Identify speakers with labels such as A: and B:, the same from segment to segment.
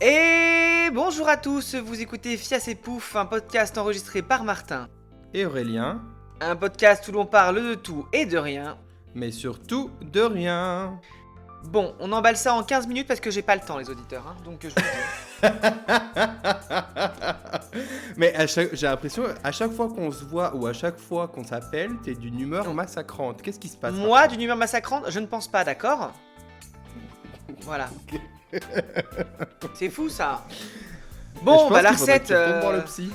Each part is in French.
A: Et bonjour à tous, vous écoutez Fias et Pouf, un podcast enregistré par Martin.
B: Et Aurélien,
A: Un podcast où l'on parle de tout et de rien.
B: mais surtout de rien.
A: Bon, on emballe ça en 15 minutes parce que j'ai pas le temps les auditeurs, hein, donc je vous le dis.
B: Mais j'ai l'impression, à chaque fois qu'on se voit ou à chaque fois qu'on s'appelle, t'es d'une humeur
A: Non.
B: massacrante. Qu'est-ce qui se passe?
A: Moi, d'une humeur massacrante, je ne pense pas, d'accord? Voilà. C'est fou ça.
B: Mais
A: Bon,
B: je pense
A: bah la
B: qu'il faudrait que
A: recette...
B: tu retournes voir le psy.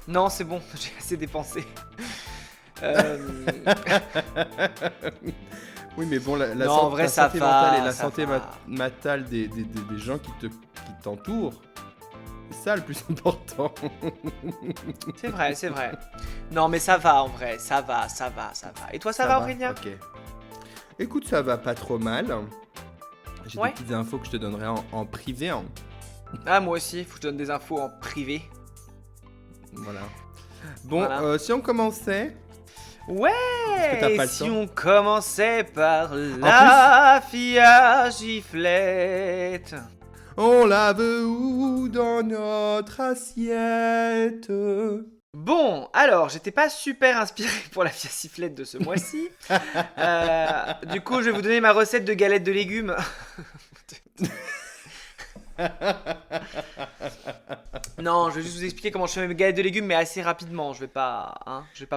A: Non, c'est bon, j'ai assez dépensé.
B: Oui, mais bon,
A: Non, en vrai,
B: la
A: ça
B: santé
A: va,
B: mentale et la
A: ça
B: santé
A: va.
B: mentale des gens qui t'entourent, c'est ça le plus important.
A: C'est vrai, c'est vrai. Non, mais ça va en vrai, ça va. Et toi, ça va Aurélien?
B: Ok. Écoute, ça va pas trop mal. J'ai
A: Ouais.
B: des petites infos que je te donnerai en privé.
A: Ah, moi aussi, faut que je te donne des infos en privé.
B: Voilà. Bon,
A: Voilà.
B: si on commençait...
A: Ouais,
B: Parce que t'as pas le
A: si
B: temps.
A: on commençait par la fille à giflette.
B: On la veut où dans notre assiette?
A: Bon, alors, j'étais pas super inspiré pour la fille à sifflette de ce mois-ci. Du coup, je vais vous donner ma recette de galettes de légumes. Non, je vais juste vous expliquer comment je fais mes galettes de légumes, mais assez rapidement. Je vais pas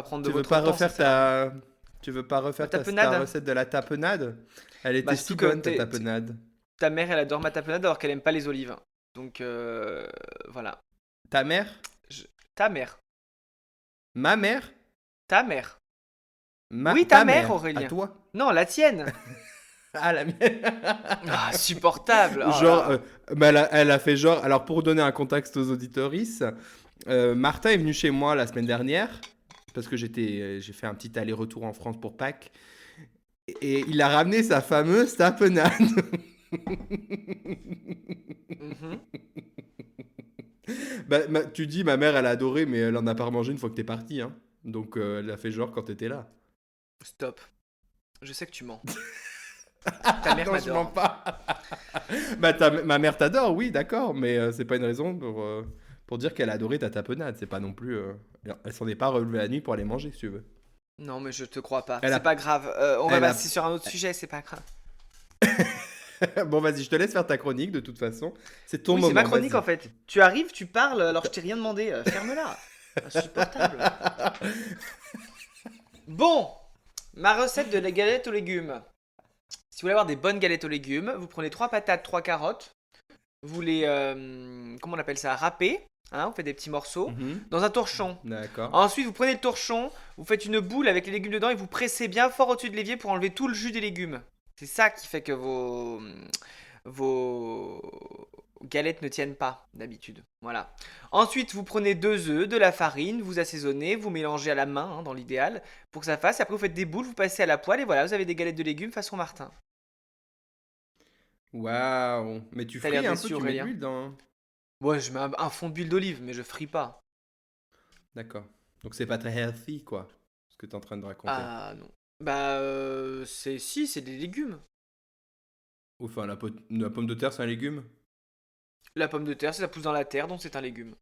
A: prendre de
B: Tu veux
A: votre
B: pas
A: temps.
B: refaire
A: ça sert à rien.
B: Tu veux pas refaire
A: La
B: ta
A: tapenade.
B: recette de la tapenade? Elle était
A: Bah,
B: si
A: surtout que
B: bonne, ta tapenade.
A: ta mère, elle adore ma tapenade alors qu'elle aime pas les olives. Donc, voilà.
B: Ta mère?
A: Ta mère.
B: Ma mère?
A: Ta mère.
B: Ma
A: Oui, ta
B: ta
A: mère,
B: À
A: Aurélien.
B: toi?
A: Non, la tienne.
B: Ah, la mienne.
A: Ah, supportable. Oh là
B: Genre,
A: là.
B: bah, elle a fait genre... Alors, pour donner un contexte aux auditoristes, Martin est venu chez moi la semaine dernière, parce que j'ai fait un petit aller-retour en France pour Pâques, et il a ramené sa fameuse tapenade.
A: Mhm.
B: Bah, tu dis, ma mère, elle a adoré, mais elle en a pas remangé une fois que t'es parti, hein. Donc, elle a fait genre quand t'étais là.
A: Stop. Je sais que tu mens. Ta mère
B: Non, je mens
A: m'adore.
B: pas. Bah, ma mère t'adore, oui, d'accord, mais c'est pas une raison pour dire qu'elle a adoré ta tapenade. C'est pas non plus... elle s'en est pas relevée la nuit pour aller manger, si tu veux.
A: Non, mais je te crois pas.
B: Elle
A: C'est
B: a...
A: pas grave. On va
B: Elle a...
A: passer sur un autre sujet, c'est pas grave.
B: Bon, vas-y, je te laisse faire ta chronique, de toute façon. C'est ton
A: Oui,
B: moment,
A: c'est ma chronique
B: vas-y.
A: en fait. Tu arrives, tu parles, alors je t'ai rien demandé. Ferme-la. Insupportable. Bon, ma recette de la galette aux légumes. Si vous voulez avoir des bonnes galettes aux légumes, vous prenez 3 patates, 3 carottes. Vous les, comment on appelle ça, râpez. Hein, vous faites des petits morceaux.
B: Mhm.
A: Dans un torchon.
B: D'accord.
A: Ensuite, vous prenez le torchon, vous faites une boule avec les légumes dedans et vous pressez bien fort au-dessus de l'évier pour enlever tout le jus des légumes. C'est ça qui fait que vos galettes ne tiennent pas d'habitude. Voilà. Ensuite, vous prenez 2 œufs, de la farine, vous assaisonnez, vous mélangez à la main hein, dans l'idéal pour que ça fasse. Après, vous faites des boules, vous passez à la poêle et voilà, vous avez des galettes de légumes façon Martin.
B: Waouh. Mais tu
A: T'as l'air
B: fris un
A: déçu,
B: peu, tu mets de
A: Aurélien.
B: l'huile dans...
A: Ouais, je mets un fond d'huile d'olive, mais je fris pas.
B: D'accord. Donc c'est pas très healthy, quoi, ce que t'es en train de raconter.
A: Ah non. Bah, c'est des légumes.
B: Enfin, la pomme de terre, c'est un légume?
A: La pomme de terre, ça pousse dans la terre, donc c'est un légume.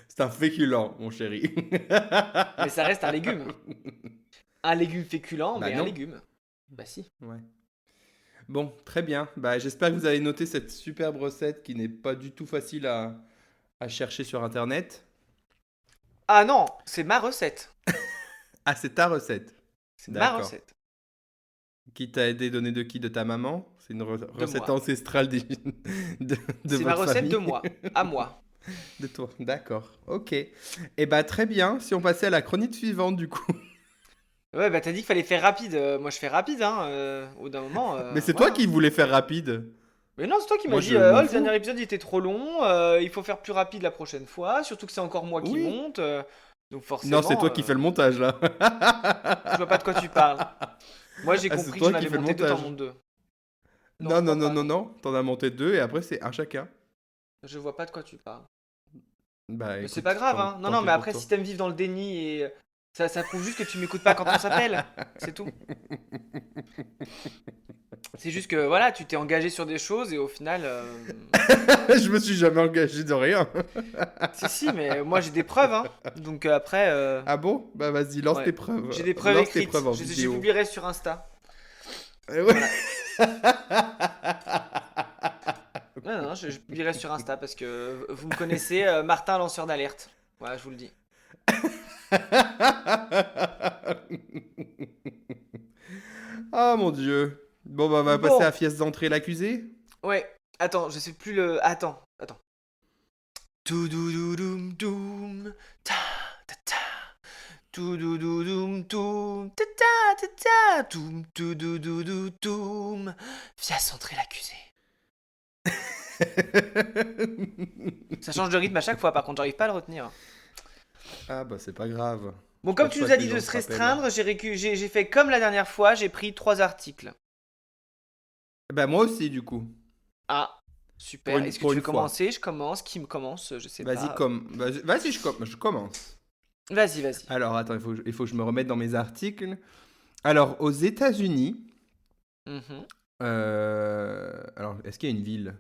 B: C'est un féculent, mon chéri.
A: Mais ça reste un légume. Un légume féculent,
B: Bah
A: mais un
B: non.
A: légume. Bah si.
B: Ouais. Bon, très bien. Bah, j'espère que vous avez noté cette superbe recette qui n'est pas du tout facile à chercher sur Internet.
A: Ah non, c'est ma recette.
B: Ah, c'est ta recette.
A: C'est ma
B: D'accord.
A: recette.
B: Qui t'a aidé, donné de qui? De ta maman? C'est une recette
A: moi.
B: ancestrale de
A: C'est ma
B: votre
A: recette
B: famille?
A: de moi. À moi.
B: De toi. D'accord. Ok. Eh bah, très bien. Si on passait à la chronique suivante, du coup.
A: Ouais, bah t'as dit qu'il fallait faire rapide. Moi je fais rapide, hein. Au bout d'un moment.
B: Mais c'est toi
A: Voilà.
B: qui voulais faire rapide.
A: Mais non, c'est toi qui m'as
B: Moi,
A: dit
B: je m'en
A: le
B: fous.
A: dernier épisode il était trop long. Il faut faire plus rapide la prochaine fois. Surtout que c'est encore moi qui
B: Oui.
A: monte. Donc
B: Non, c'est
A: forcément.
B: toi qui fais le montage, là.
A: Je vois pas de quoi tu parles. Moi j'ai
B: Ah, c'est
A: compris que j'en
B: toi qui
A: avais
B: fais le
A: monté deux, t'en
B: montage.
A: montes deux. Non,
B: Non,
A: je
B: non,
A: crois
B: non,
A: pas,
B: non,
A: non.
B: non. T'en as monté deux et après, c'est un chacun.
A: Je vois pas de quoi tu parles.
B: Bah,
A: Mais c'est
B: écoute,
A: pas grave, hein. Non,
B: tant
A: non,
B: pis
A: mais
B: pour
A: après,
B: toi.
A: si t'aimes vivre dans le déni et. Ça prouve juste que tu m'écoutes pas quand on s'appelle. C'est tout. C'est juste que voilà, tu t'es engagé sur des choses et au final.
B: Je me suis jamais engagé de rien.
A: Si, mais moi j'ai des preuves, hein. Donc après,
B: Ah bon? Bah vas-y, lance tes
A: ouais.
B: preuves.
A: J'ai des preuves
B: Lance tes
A: écrites.
B: preuves en
A: Je
B: vidéo.
A: publierai sur Insta.
B: Ouais.
A: Voilà. Non, non, je publierai sur Insta parce que vous me connaissez, Martin lanceur d'alerte. Voilà, je vous le dis.
B: Ah mon Dieu. Bon, bah on va passer à
A: Bon,
B: pièce d'entrée l'accusé.
A: ouais. Attends, je sais plus le. Attends. Doum doum, ta ta ta. Doum doum, ta ta ta ta. Doum. Viens centrer l'accusé. Ça change de rythme à chaque fois, par contre, j'arrive pas à le retenir.
B: Ah bah c'est pas grave.
A: Bon,
B: Je
A: comme
B: pense
A: tu
B: pas
A: nous
B: que
A: as
B: les
A: dit de
B: gens
A: se
B: se rappellent.
A: restreindre, j'ai fait comme la dernière fois, j'ai pris 3 articles.
B: Bah moi aussi du coup.
A: Ah, super. Est-ce que
B: Pour
A: tu
B: une
A: veux
B: fois.
A: commencer? Je commence. Qui me commence? Je sais
B: Vas-y
A: pas.
B: comme. Vas-y, je commence.
A: Vas-y.
B: Alors attends, il faut que je me remette dans mes articles. Alors aux États-Unis.
A: Mhm.
B: Alors est-ce qu'il y a une ville?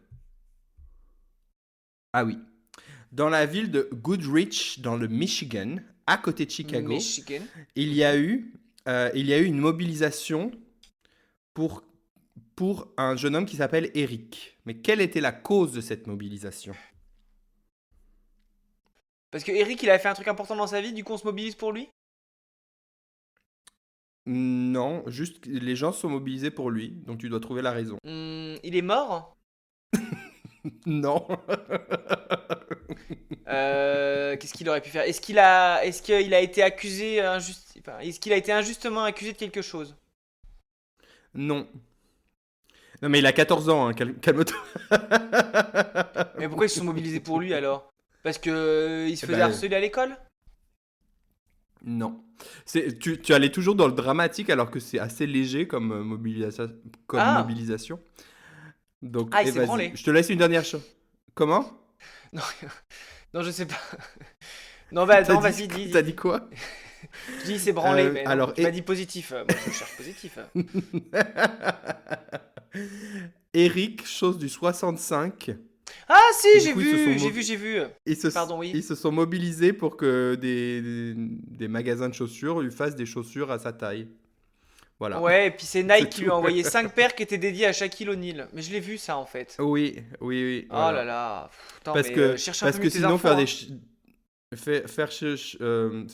B: Ah oui. Dans la ville de Goodrich, dans le Michigan, à côté de Chicago,
A: Michigan.
B: il y
A: Mhm.
B: a eu, il y a eu une mobilisation pour, pour un jeune homme qui s'appelle Eric. Mais quelle était la cause de cette mobilisation?
A: Parce que Eric, il a fait un truc important dans sa vie, du coup on se mobilise pour lui?
B: Non, juste les gens sont mobilisés pour lui, donc tu dois trouver la raison.
A: Il est mort?
B: Non.
A: Qu'est-ce qu'il aurait pu faire? Est-ce qu'il a été accusé est-ce qu'il a été injustement accusé de quelque chose?
B: Non. Non, mais il a 14 ans, hein, calme-toi.
A: Mais pourquoi ils se sont mobilisés pour lui alors? Parce que il se
B: Eh
A: faisait
B: ben,
A: harceler à l'école?
B: non. Tu allais toujours dans le dramatique alors que c'est assez léger comme,
A: Ah!
B: mobilisation. Donc,
A: Ah, il
B: et
A: s'est
B: vas-y,
A: branlé.
B: je te laisse une dernière chose. Comment?
A: Non, non, je sais pas. Non, bah
B: T'as
A: non,
B: dit,
A: vas-y,
B: t'as
A: dis.
B: dit quoi?
A: Je dis il s'est branlé, mais non.
B: Alors,
A: Tu m'as dit positif. Moi, je cherche positif.
B: Eric, chose du 65.
A: Ah si,
B: Et du
A: j'ai
B: coup, ils se sont,
A: vu, j'ai
B: mo-
A: vu, j'ai vu.
B: ils se,
A: Pardon, oui.
B: ils se sont mobilisés pour que des magasins de chaussures lui fassent des chaussures à sa taille. Voilà,
A: Ouais, et puis c'est Nike
B: c'est
A: qui lui
B: tout.
A: a envoyé 5 paires qui étaient dédiées à Shaquille O'Neal. Mais je l'ai vu ça en fait.
B: Oui,
A: Oh là
B: voilà.
A: là. Attends,
B: Parce
A: mais
B: que,
A: cherche un peu
B: parce
A: mieux
B: que
A: tes
B: sinon,
A: infos,
B: faire des,
A: hein.
B: ch-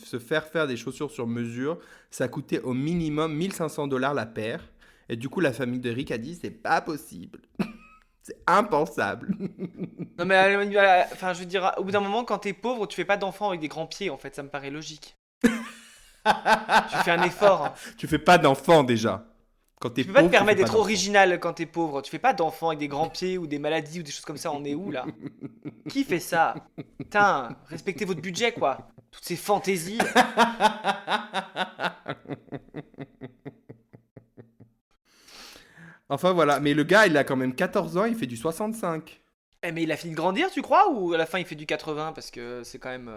B: se faire faire des chaussures sur mesure, ça coûtait au minimum 1500 $ la paire. Et du coup, la famille de Rick a dit, c'est pas possible. C'est impensable.
A: Non mais enfin je veux dire, au bout d'un moment quand t'es pauvre, tu fais pas d'enfants avec des grands pieds en fait, ça me paraît logique. Tu fais un effort, hein.
B: Tu fais pas d'enfant déjà. Quand t'es
A: Tu peux pas te
B: pauvre, tu fais
A: permettre
B: pas
A: d'être
B: d'enfant.
A: original quand t'es pauvre. Tu fais pas d'enfants avec des grands pieds ou des maladies ou des choses comme ça. On est où là? Qui fait ça? Putain, respectez votre budget quoi. Toutes ces fantaisies.
B: Enfin voilà, mais le gars, il a quand même 14 ans, il fait du 65.
A: Eh mais il a fini de grandir, tu crois? Ou à la fin il fait du 80 parce que c'est quand même.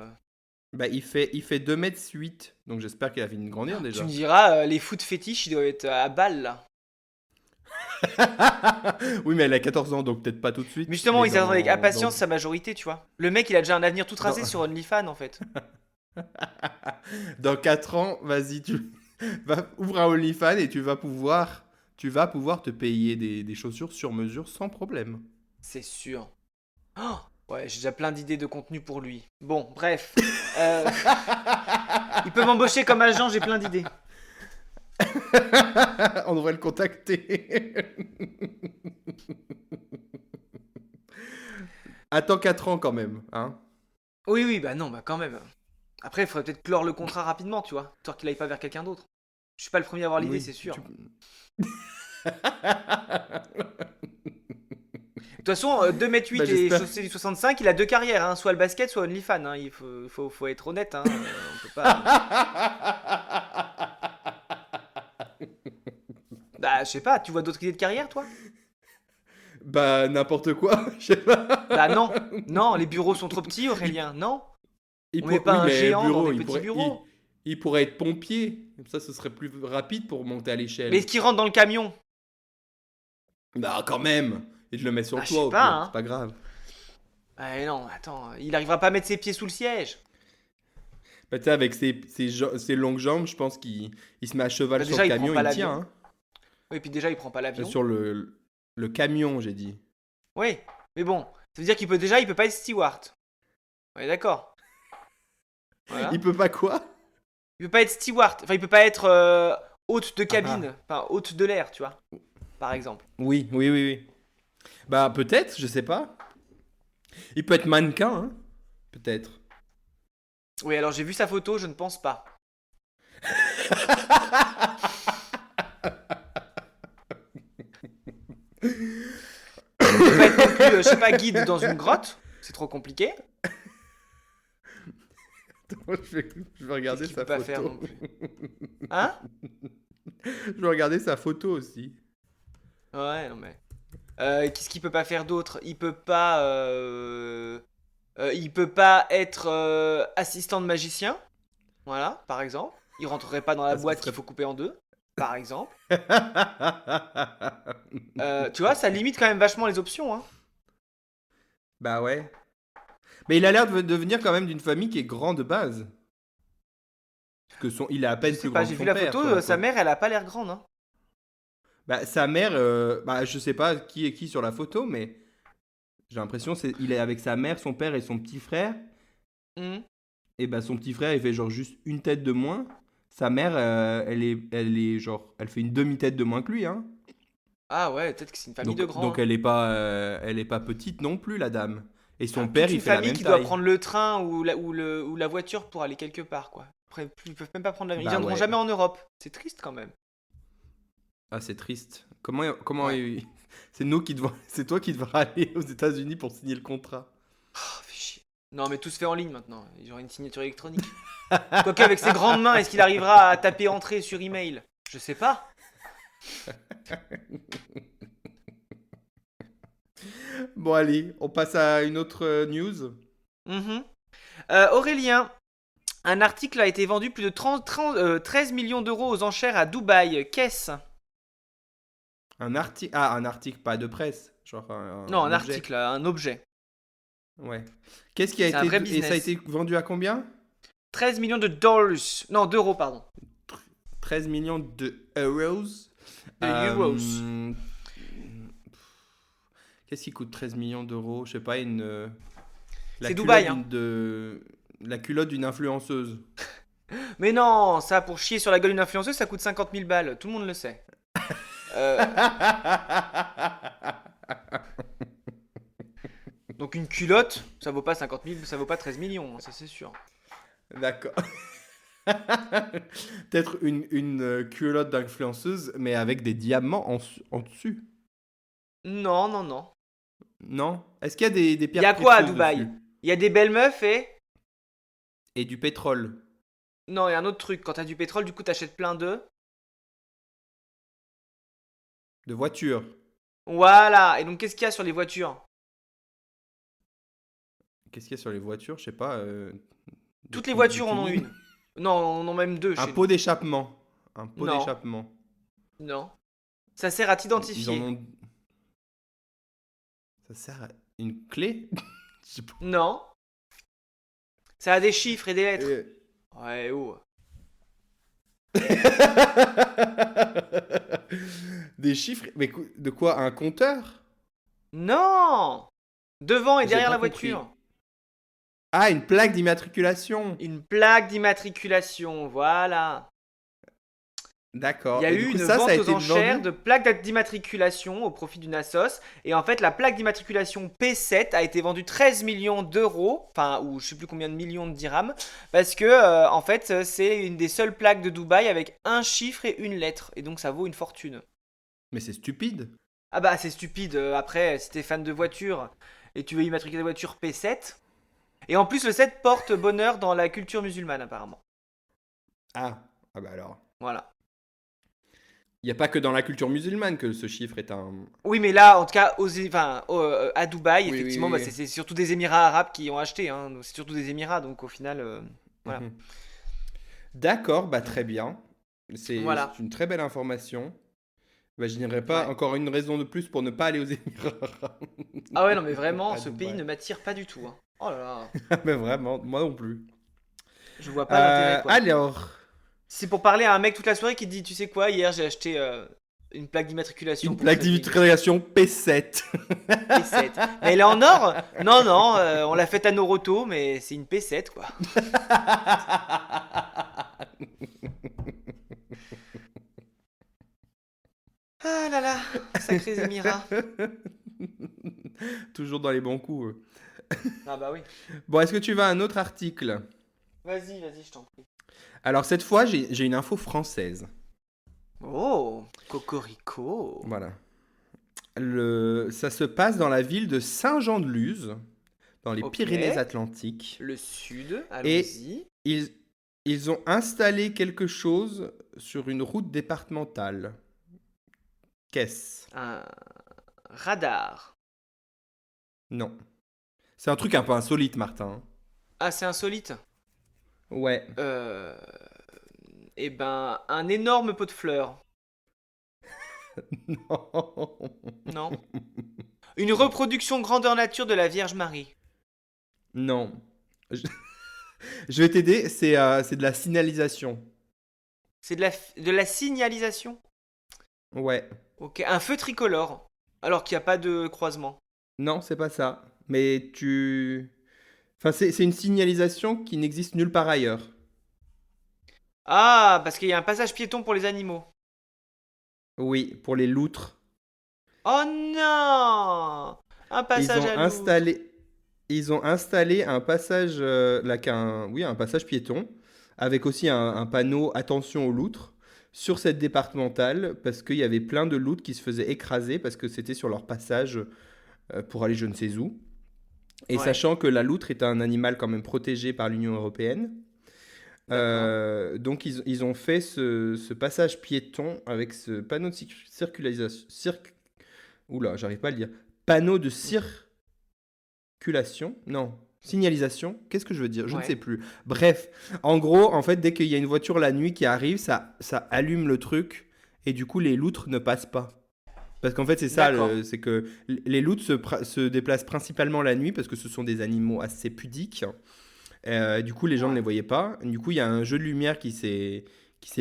B: Bah, il fait 2 m 8, donc j'espère qu'il a fini de grandir
A: Tu me
B: déjà.
A: diras, les foot fétiches, ils doivent être à balle là.
B: Oui, mais elle a 14 ans, donc peut-être pas tout de
A: Mais
B: suite,
A: justement,
B: mais
A: ils attendent avec
B: dans...
A: impatience sa majorité, tu vois. Le mec, il a déjà un avenir tout
B: Dans,
A: tracé sur OnlyFans en fait.
B: dans 4 ans, vas-y, ouvre un OnlyFans et tu vas pouvoir te payer des chaussures sur mesure sans problème.
A: C'est sûr. Oh, ouais, j'ai déjà plein d'idées de contenu pour lui. Bon, bref. Euh, il peut m'embaucher comme agent, j'ai plein d'idées.
B: On devrait le contacter. Attends 4 ans quand même, hein.
A: Oui, bah non, bah quand même. Après, il faudrait peut-être clore le contrat rapidement, tu vois. Histoire qu'il aille pas vers quelqu'un d'autre. Je suis pas le premier à avoir l'idée,
B: Oui,
A: c'est sûr.
B: tu...
A: De toute façon, 2 m 8
B: Bah
A: et
B: j'espère.
A: chaussé du 65, il a deux carrières, hein, soit le basket, soit OnlyFans. Hein. Il faut être honnête, hein. On peut pas. Bah, je sais pas, tu vois d'autres idées de carrière, toi?
B: Bah n'importe quoi, je sais pas.
A: Bah non, non, les bureaux sont trop petits,
B: Il,
A: Aurélien, non? On met pas
B: Oui,
A: un
B: mais
A: géant dans
B: bureau,
A: des
B: il
A: petits
B: pourrait, il,
A: bureaux.
B: il pourrait être pompier. Comme ça, ce serait plus rapide pour monter à
A: Mais
B: l'échelle.
A: est-ce qu'il rentre dans le camion?
B: Bah, quand même. Et je le mets sur
A: Ah,
B: le
A: je
B: toit
A: sais
B: au
A: pas,
B: pire, c'est
A: hein.
B: pas grave.
A: Ah non, attends, il arrivera pas à mettre ses pieds sous le siège.
B: Bah, tu sais, avec ses longues jambes, je pense qu'il se met à cheval
A: Bah
B: sur le
A: déjà, il prend
B: camion,
A: pas
B: il tient,
A: l'avion.
B: hein.
A: Oui, puis déjà, il prend pas l'avion.
B: Sur le camion, j'ai dit.
A: Oui, mais bon, ça veut dire il peut pas être steward. On est d'accord.
B: Il
A: Voilà.
B: peut pas quoi?
A: Il peut pas être steward. Enfin, il peut pas être hôte de
B: Ah ah.
A: cabine. Enfin, hôte de l'air, tu vois, par exemple.
B: Oui, oui, oui, oui. Bah, peut-être, je sais pas. Il peut être mannequin, hein. Peut-être.
A: Oui, alors j'ai vu sa photo, je ne pense pas. Il peut pas être non plus, je sais pas, guide dans une grotte. C'est trop compliqué.
B: Je vais
A: Qu'est-ce
B: regarder
A: qu'il peut
B: sa
A: pas faire
B: photo.
A: non plus? Hein?
B: Je vais regarder sa photo aussi.
A: Ouais, non mais. Qu'est-ce qu'il peut pas faire d'autre? Il peut pas être assistant de magicien. Voilà, par exemple. Il rentrerait pas dans la
B: Ah, ce
A: boîte
B: serait...
A: qu'il faut couper en deux. Par exemple. Tu vois, ça limite quand même vachement les options, hein.
B: Bah ouais. Mais il a l'air de venir quand même d'une famille qui est grande de base. Parce que il est à
A: Je
B: peine
A: sais
B: plus
A: pas,
B: grand que
A: j'ai vu
B: son
A: la
B: père
A: photo,
B: sur la
A: sa
B: photo.
A: mère, elle a pas l'air grande, hein.
B: Bah, sa mère, bah, je sais pas qui est qui sur la photo, mais j'ai l'impression il est avec sa mère, son père et son petit frère.
A: Mhm.
B: Et bah son petit frère, il fait genre juste une tête de moins. Sa mère, elle est genre, elle fait une demi-tête de moins que lui, hein.
A: Ah ouais, peut-être que c'est une famille de grands,
B: Donc
A: hein.
B: elle est pas petite non plus, la dame. Et
A: Ah,
B: son père,
A: toute
B: il
A: une
B: fait la
A: famille
B: même
A: qui doit
B: taille.
A: prendre le train ou la voiture pour aller quelque part, quoi. Après, ils peuvent même pas prendre l'avion. Ils
B: Bah
A: viendront
B: ouais.
A: jamais en Europe. C'est triste quand même.
B: Ah, c'est triste. Comment
A: Ouais.
B: c'est nous qui devons, c'est toi qui devras aller aux États-Unis pour signer le contrat.
A: Oh, fais chier. Non, mais tout se fait en ligne maintenant. Ils auront une signature électronique. Quoique, avec ses grandes mains, est-ce qu'il arrivera à taper entrée sur email? Je sais pas.
B: Bon, allez, on passe à une autre news.
A: Mhm. Aurélien, un article a été vendu plus de 13 millions d'euros aux enchères à Dubaï. Qu'est-ce?
B: Un article, pas de presse, genre
A: Non, un
B: un objet.
A: article, un objet.
B: Ouais. Qu'est-ce qui a
A: C'est un
B: été
A: vrai
B: et ça a
A: business.
B: été vendu à combien?
A: 13 millions de dollars. Non, d'euros, pardon.
B: 13 millions de euros.
A: De euros.
B: Euh, Qu'est-ce qui coûte 13 millions d'euros? Je sais pas, la
A: C'est
B: culotte
A: Dubaï, hein.
B: la culotte d'une influenceuse.
A: Mais non, ça, pour chier sur la gueule d'une influenceuse, ça coûte 50 000 balles. Tout le monde le sait. Euh, donc une culotte, ça vaut pas 50 000, ça vaut pas 13 millions, hein, ça c'est sûr.
B: D'accord. Peut-être une culotte d'influenceuse, mais avec des diamants en dessus.
A: Non, non, non.
B: Non? Est-ce qu'il y a des
A: Il y
B: pierres
A: a quoi à
B: précieuses
A: Dubaï?
B: dessus?
A: Il y a des belles meufs et...
B: Et du pétrole?
A: Non, il y a un autre truc. Quand t'as du pétrole, du coup, t'achètes plein d'œufs.
B: De voitures?
A: Voilà. Et donc, qu'est-ce qu'il y a sur les voitures?
B: Qu'est-ce qu'il y a sur les voitures? Je sais pas.
A: Toutes les
B: Du
A: voitures en ont
B: tuning?
A: une. Non, on en a même deux
B: Un
A: chez nous.
B: pot d'échappement. Un pot
A: Non,
B: d'échappement.
A: non. Ça sert à
B: Ils en
A: t'identifier.
B: ont. Ça sert à une clé? Je sais pas.
A: Non. Ça a des chiffres et des lettres.
B: Euh.
A: Ouais, oh.
B: Des chiffres? Mais de quoi? Un compteur?
A: Non. Devant et
B: J'ai
A: derrière
B: pas
A: la
B: compris.
A: voiture.
B: Ah, une plaque d'immatriculation.
A: Une plaque d'immatriculation, voilà. Il y
B: D'accord.
A: a
B: Et du
A: eu
B: coup,
A: une
B: ça a
A: vente aux
B: été
A: enchères
B: vendu?
A: de plaques d'immatriculation au profit d'une assos. Et en fait, la plaque d'immatriculation P7 a été vendue 13 millions d'euros, enfin, ou je sais plus combien de millions de dirhams, parce que, en fait, c'est une des seules plaques de Dubaï avec un chiffre et une lettre. Et donc, ça vaut une fortune.
B: Mais c'est stupide.
A: Ah bah, c'est stupide. Après, si t'es fan de voiture et tu veux immatriculer ta voiture P7. Et en plus, le 7 porte bonheur dans la culture musulmane, apparemment.
B: Ah, ah bah alors.
A: Voilà.
B: Il n'y a pas que dans la culture musulmane que ce chiffre est un.
A: Oui, mais là, en tout cas, à Dubaï,
B: Oui, oui,
A: effectivement,
B: oui,
A: bah,
B: oui.
A: c'est surtout des Émirats arabes qui ont acheté, hein. Donc, c'est surtout des Émirats, donc au final, voilà.
B: Mhm. D'accord, bah très bien. C'est
A: Voilà.
B: une très belle information. Bah, je n'irai pas.
A: Ouais.
B: Encore une raison de plus pour ne pas aller aux Émirats.
A: Ah ouais, non, mais vraiment,
B: À
A: ce pays
B: Dubaï.
A: ne m'attire pas du tout, hein. Oh là là,
B: Mais vraiment, moi non plus.
A: je vois pas l'intérêt, quoi.
B: Alors,
A: Si c'est pour parler à un mec toute la soirée qui te dit, tu sais quoi, hier j'ai acheté une plaque d'immatriculation
B: une
A: pour
B: plaque
A: traiter une
B: d'immatriculation P7.
A: P7. Mais elle est en or? Non, non, on l'a faite à Noroto, mais c'est une P7, quoi. Ah là là, sacrés Émirats.
B: Toujours dans les bons coups.
A: Ah bah oui.
B: Bon, est-ce que tu veux un autre article?
A: Vas-y, vas-y, je t'en prie.
B: Alors, cette fois, j'ai une info française.
A: Oh, Cocorico.
B: Voilà. Ça se passe dans la ville de Saint-Jean-de-Luz, dans les
A: Ok.
B: Pyrénées-Atlantiques.
A: Le sud,
B: Et
A: allons-y.
B: ils, ils ont installé quelque chose sur une route départementale. Qu'est-ce?
A: Un radar.
B: Non. C'est un truc un peu insolite, Martin.
A: Ah, c'est insolite.
B: Ouais.
A: Euh... Eh ben, un énorme pot de fleurs.
B: Non.
A: Non. Une reproduction grandeur nature de la Vierge Marie.
B: Non. Je, je vais t'aider, c'est de la signalisation.
A: C'est de la signalisation.
B: Ouais.
A: Ok, un feu tricolore. Alors qu'il n'y a pas de croisement.
B: Non, c'est pas ça. Mais tu... Enfin, c'est une signalisation qui n'existe nulle part ailleurs.
A: Ah, parce qu'il y a un passage piéton pour les animaux.
B: Oui, pour les loutres.
A: Oh non! Un
B: Ils
A: passage
B: ont
A: à loutre.
B: installé, ils ont installé un passage, là, oui, un passage piéton, avec aussi un panneau attention aux loutres sur cette départementale, parce qu'il y avait plein de loutres qui se faisaient écraser parce que c'était sur leur passage pour aller je ne sais où. Et
A: Ouais,
B: sachant que la loutre est un animal quand même protégé par l'Union européenne,
A: d'accord.
B: donc ils ont fait ce passage piéton avec ce panneau de circulation, oula, j'arrive pas à le dire, panneau de circulation, non, signalisation, qu'est-ce que je veux dire? Je ne sais
A: Ouais,
B: plus. Bref, en gros, en fait, dès qu'il y a une voiture la nuit qui arrive, ça allume le truc et du coup les loutres ne passent pas. Parce qu'en fait, c'est ça,
A: d'accord.
B: c'est que les loutres se déplacent principalement la nuit parce que ce sont des animaux assez pudiques. Du coup, les gens ne les
A: Ouais.
B: voyaient pas. Du coup, il y a un jeu de lumière qui s'est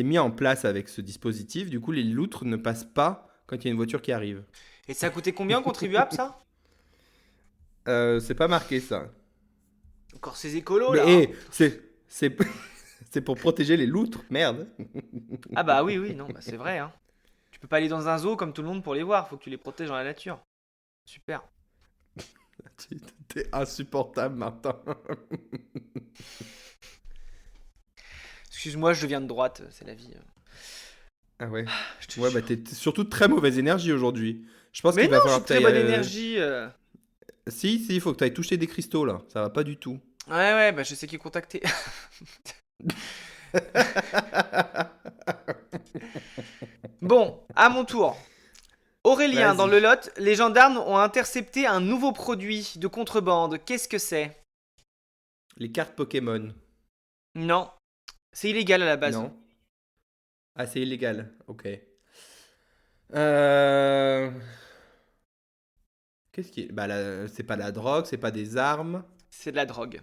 B: mis en place avec ce dispositif. Du coup, les loutres ne passent pas quand il y a une voiture qui arrive.
A: Et ça a coûté combien au contribuable, ça?
B: C'est pas marqué ça.
A: Encore ces écolos,
B: Mais
A: là, hein.
B: c'est c'est pour protéger les loutres, merde.
A: Ah bah oui, oui, non, bah c'est vrai, hein. Tu peux pas aller dans un zoo comme tout le monde pour les voir, faut que tu les protèges dans la nature. Super.
B: T'es insupportable, Martin.
A: Excuse-moi, je viens de droite, c'est la vie.
B: Ah ouais.
A: Je te
B: Ouais, bah
A: jure.
B: t'es surtout de très mauvaise énergie aujourd'hui. Je pense
A: Mais
B: qu'il
A: non,
B: va
A: je suis
B: falloir
A: de
B: que
A: très
B: t'ailles.
A: bonne énergie.
B: Si, il faut que t'ailles toucher des cristaux là. Ça va pas du tout.
A: Ouais, ouais, bah je sais qui contacter. Bon, à mon tour. Aurélien, dans le
B: Vas-y.
A: Lot, les gendarmes ont intercepté un nouveau produit de contrebande. Qu'est-ce que c'est?
B: Les cartes Pokémon.
A: Non, c'est illégal à la base.
B: Non. Ah, c'est illégal. Ok. Euh... Qu'est-ce qui est... Bah, c'est pas la drogue, c'est pas des armes.
A: C'est de la drogue.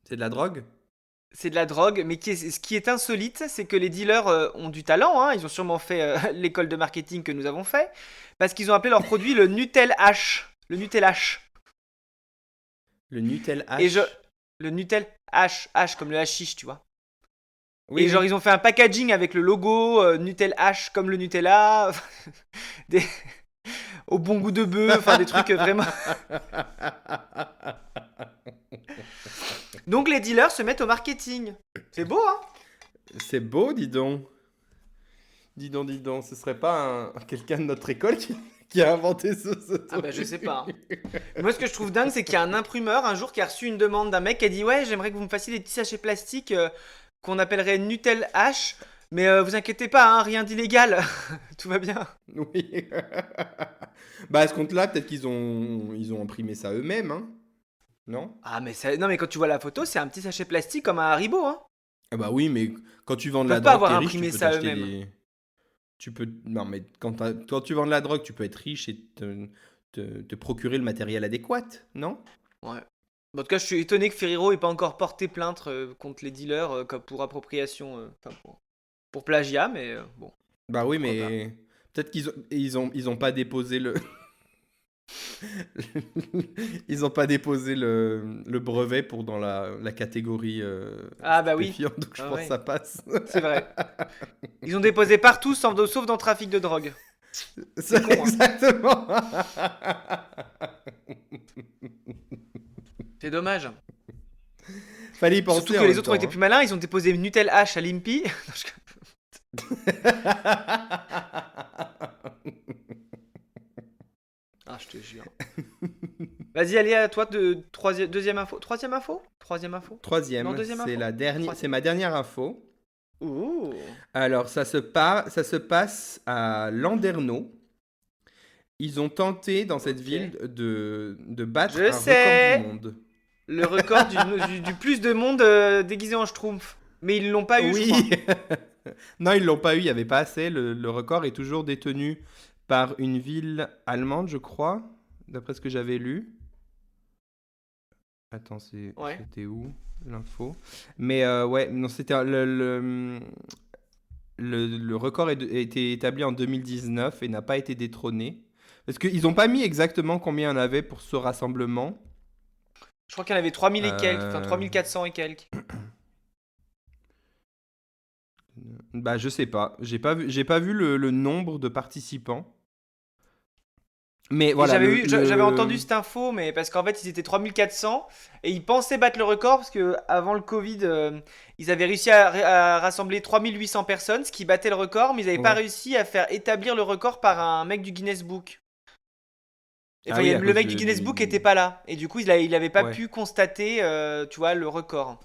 B: C'est de la drogue?
A: C'est de la drogue, mais ce qui est insolite, c'est que les dealers ont du talent, hein. Ils ont sûrement fait l'école de marketing que nous avons fait, parce qu'ils ont appelé leur produit le Nutel H. Le Nutel H.
B: Le Nutel
A: Et je...
B: H?
A: Le Nutel H, H comme le hashish, tu vois.
B: Oui,
A: Et genre,
B: oui.
A: ils ont fait un packaging avec le logo Nutel H comme le Nutella, des... au bon goût de bœuf, enfin des trucs vraiment. Donc les dealers se mettent au marketing. C'est beau, hein?
B: C'est beau, dis donc. Dis donc. Ce serait pas quelqu'un de notre école qui a inventé ce
A: Ah bah je
B: truc?
A: sais pas, hein. Moi ce que je trouve dingue c'est qu'il y a un imprimeur un jour qui a reçu une demande d'un mec qui a dit ouais j'aimerais que vous me fassiez des petits sachets plastiques qu'on appellerait Nutel H. Mais vous inquiétez pas, hein, rien d'illégal. Tout va bien.
B: Oui. Bah, à ce compte-là, peut-être qu'ils ont imprimé ça eux-mêmes, hein? Non?
A: Ah mais ça... non mais quand tu vois la photo c'est un petit sachet plastique comme un Haribo, hein.
B: Ah bah oui, mais quand tu vends
A: Ils
B: de
A: peuvent
B: la
A: pas
B: drogue,
A: avoir
B: t'es riche, tu
A: imprimé
B: peux
A: ça
B: t'acheter
A: eux-mêmes.
B: des, tu peux. Non, mais quand tu vends de la drogue, tu peux être riche et te procurer le matériel adéquat, non?
A: Ouais. En tout cas, je suis étonné que Ferrero ait pas encore porté plainte contre les dealers comme pour appropriation, enfin pour plagiat, mais bon,
B: Bah oui,
A: pourquoi pas.
B: mais peut-être qu'ils ont pas déposé le. Ils ont pas déposé le brevet pour dans la catégorie
A: Ah bah oui,
B: stupéfiant, donc je
A: ah
B: pense que
A: ouais,
B: ça passe.
A: c'est vrai. Ils ont déposé partout sauf dans le trafic de drogue. C'est
B: C'est
A: con, hein.
B: exactement.
A: C'est dommage.
B: Fallait y
A: Surtout
B: penser
A: que
B: en
A: les
B: même
A: autres ont
B: temps,
A: été
B: hein.
A: plus malins, ils ont déposé Nutel H à l'IMPI. Ah, je te jure. Vas-y, allez à toi de deuxième info. Troisième info? Troisième info? Non,
B: Troisième,
A: deuxième
B: c'est
A: info?
B: c'est
A: Troisième.
B: ma dernière info.
A: Ouh.
B: Alors, ça se passe à Landerneau. Ils ont tenté dans cette
A: Ok.
B: ville de battre
A: Je
B: un record du
A: sais.
B: monde.
A: Le record du plus de monde déguisé en schtroumpf. Mais ils l'ont pas eu, je
B: Oui.
A: crois.
B: Non, ils l'ont pas eu, il n'y avait pas assez. Le record est toujours détenu par une ville allemande, je crois, d'après ce que j'avais lu. Attends,
A: Ouais.
B: c'était où l'info? Mais ouais, non, c'était le record a été établi en 2019 et n'a pas été détrôné. Parce qu'ils n'ont pas mis exactement combien il y en avait pour ce rassemblement.
A: Je crois qu'il y en avait 3000 et quelques. Enfin,
B: Euh,
A: 3400 et quelques.
B: Bah, je sais pas. J'ai pas vu le nombre de participants. Mais
A: Et
B: voilà,
A: j'avais entendu cette info, mais parce qu'en fait, ils étaient 3400 et ils pensaient battre le record parce que avant le Covid, ils avaient réussi à rassembler 3800 personnes, ce qui battait le record, mais ils n'avaient pas
B: Ouais.
A: réussi à faire établir le record par un mec du Guinness Book.
B: Ah
A: Enfin,
B: oui, à
A: le
B: cause
A: mec du Guinness Book était pas là et du coup, il avait pas
B: Ouais.
A: pu constater, tu vois, le record.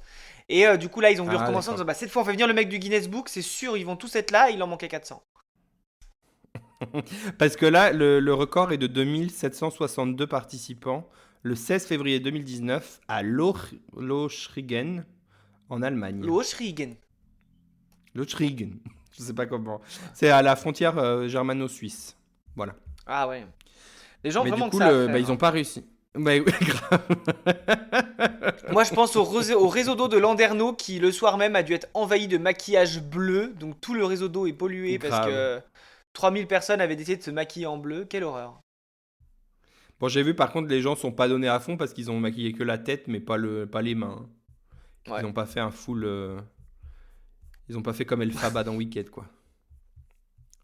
A: Et du coup, là, ils ont voulu
B: Ah,
A: recommencer en
B: d'accord.
A: disant, bah, cette fois, on fait venir le mec du Guinness Book, c'est sûr, ils vont tous être là, il en manquait 400.
B: Parce que là, le record est de 2762 participants le 16 février 2019 à Lochringen, en Allemagne.
A: Lochrigen.
B: Lochringen, je sais pas comment. C'est à la frontière germano-suisse. Voilà.
A: Ah ouais. Les gens
B: Mais du
A: vraiment que
B: coup,
A: ça à
B: bah,
A: faire,
B: ils ont
A: hein.
B: pas réussi. Bah, oui, grave.
A: Moi, je pense au réseau d'eau de Landerneau qui, le soir même, a dû être envahi de maquillage bleu. Donc, tout le réseau d'eau est pollué parce
B: Grave.
A: que 3000 personnes avaient décidé de se maquiller en bleu. Quelle horreur.
B: Bon, j'ai vu par contre, les gens sont pas donnés à fond parce qu'ils ont maquillé que la tête, mais pas les mains, hein. Ils
A: Ouais,
B: ont pas fait un full. Ils ont pas fait comme Elphaba dans Wicked, quoi.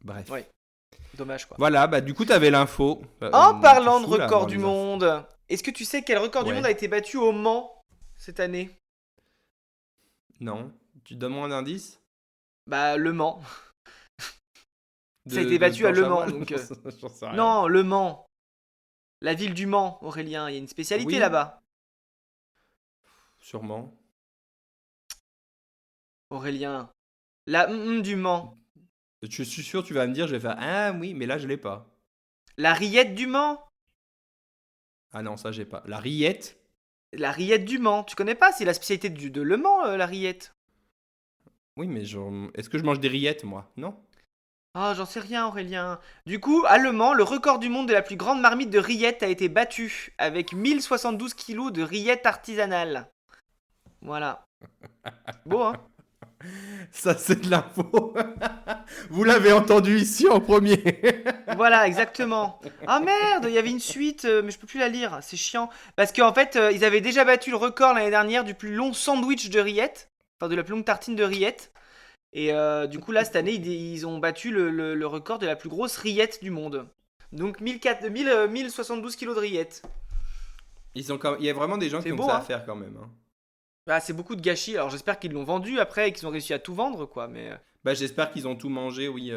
B: Bref.
A: ouais. Dommage, quoi.
B: Voilà, bah du coup, t'avais l'info.
A: En
B: T'es
A: parlant de
B: fou là,
A: record
B: avoir
A: du
B: les infos.
A: monde, est-ce que tu sais quel record du monde
B: Ouais.
A: a été battu au Mans cette année?
B: Non. Tu donnes-moi un indice
A: Bah, Le Mans. Ça a été
B: de
A: battu à
B: planche
A: Le
B: à
A: Mans,
B: voile.
A: donc...
B: J'en sais rien.
A: Non, Le Mans. La ville du Mans, Aurélien. Il y a une spécialité
B: Oui,
A: là-bas.
B: sûrement.
A: Aurélien. La du Mans.
B: Je suis sûr, tu vas me dire, je vais faire ah oui, mais là, je l'ai pas.
A: La rillette du Mans.
B: Ah non, ça, j'ai pas. La rillette.
A: La rillette du Mans. Tu connais pas? C'est la spécialité de Le Mans, la rillette.
B: Oui, mais est-ce que je mange des rillettes, moi? Non.
A: Ah, j'en sais rien, Aurélien. Du coup, à Le Mans, le record du monde de la plus grande marmite de rillettes a été battu avec 1072 kilos de rillettes artisanales. Voilà. Beau, hein?
B: Ça, c'est de l'info. Vous l'avez entendu ici en premier.
A: Voilà, exactement. Ah merde, il y avait une suite, mais je peux plus la lire. C'est chiant. Parce qu'en fait, ils avaient déjà battu le record l'année dernière du plus long sandwich de rillettes. Enfin, de la plus longue tartine de rillettes. Et du coup, là, cette année, ils ont battu le record de la plus grosse rillette du monde. Donc 1072 kilos de rillettes.
B: Il y a vraiment des gens
A: C'est
B: qui ont que
A: beau,
B: ça à
A: hein?
B: faire quand même, hein.
A: Bah, c'est beaucoup de gâchis. Alors j'espère qu'ils l'ont vendu après et qu'ils ont réussi à tout vendre, quoi. Mais
B: Bah, j'espère qu'ils ont tout mangé, oui,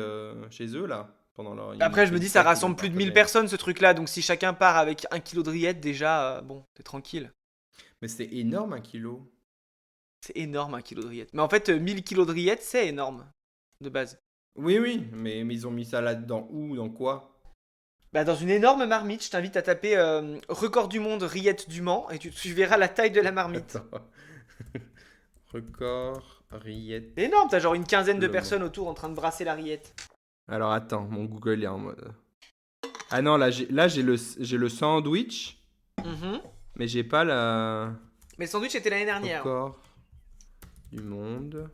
B: chez eux, là. Pendant leur.
A: après, je me
B: Une
A: dis, ça
B: fête, ils ont
A: rassemble plus de 1000
B: partagé.
A: personnes, ce truc-là. Donc si chacun part avec 1 kilo de rillettes, déjà, bon, t'es tranquille.
B: Mais c'est énorme, 1 kilo.
A: C'est énorme, 1 kilo de rillettes. Mais en fait, 1000 kilos de rillettes, c'est énorme, de base.
B: Oui, oui, mais ils ont mis ça là-dedans où, dans quoi?
A: Bah, dans une énorme marmite, je t'invite à taper record du monde rillettes du Mans et tu verras la taille de la marmite.
B: Attends. Record, rillettes,
A: C'est énorme, t'as genre une quinzaine de
B: Le Mans.
A: personnes autour en train de brasser la rillette.
B: Alors attends, mon Google est en mode. Ah non, là j'ai le sandwich,
A: Mhm.
B: mais j'ai pas la
A: Mais le sandwich était l'année dernière.
B: record du monde.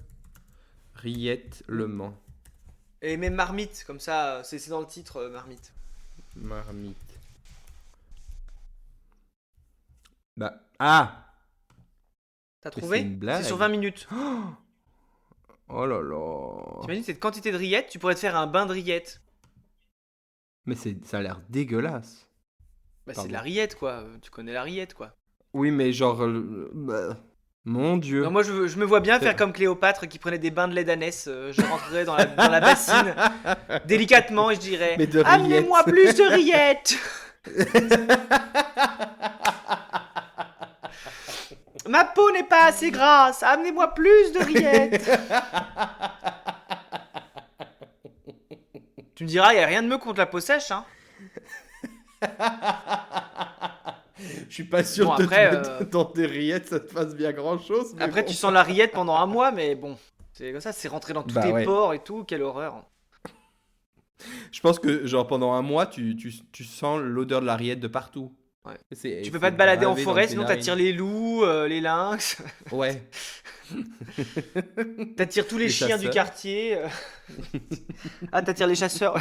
B: Rillettes Le Mans.
A: Et même marmite, comme ça, c'est dans le titre, marmite.
B: Marmite. Bah. Ah!
A: T'as
B: Mais c'est
A: trouvé?
B: une
A: C'est sur
B: blague.
A: 20 minutes.
B: Oh là là.
A: T'imagines cette quantité de rillettes? Tu pourrais te faire un bain de rillettes.
B: Mais ça a l'air dégueulasse.
A: Bah, c'est de
B: Pardon.
A: la rillette, quoi. Tu connais la rillette, quoi.
B: Oui, mais genre. Bah, mon Dieu.
A: Non, moi, je me vois bien faire comme Cléopâtre qui prenait des bains de lait d'ânesse. Je rentrerais dans la bassine délicatement et je dirais
B: Mais de
A: amenez-moi
B: rillettes.
A: plus de rillettes. Ma peau n'est pas assez grasse. Amenez-moi plus de rillettes. Tu me diras, il y a rien de mieux contre la peau sèche, hein.
B: Je suis pas sûr
A: Bon,
B: de
A: après,
B: te mettre dans des rillettes, ça te fasse bien grand chose. Mais
A: Après,
B: bon.
A: tu sens la rillette pendant un mois, mais bon. C'est comme ça, c'est rentré dans tous
B: Bah
A: tes
B: ouais.
A: pores et tout. Quelle horreur.
B: Je pense que, genre, pendant un mois, tu sens l'odeur de la rillette de partout.
A: Ouais.
B: C'est
A: Tu peux pas te balader en forêt, sinon
B: t'attires
A: t'attires les loups, les lynx.
B: Ouais.
A: T'attires tous les
B: Les
A: chiens du
B: chasseurs.
A: quartier. Ah, t'attires les chasseurs.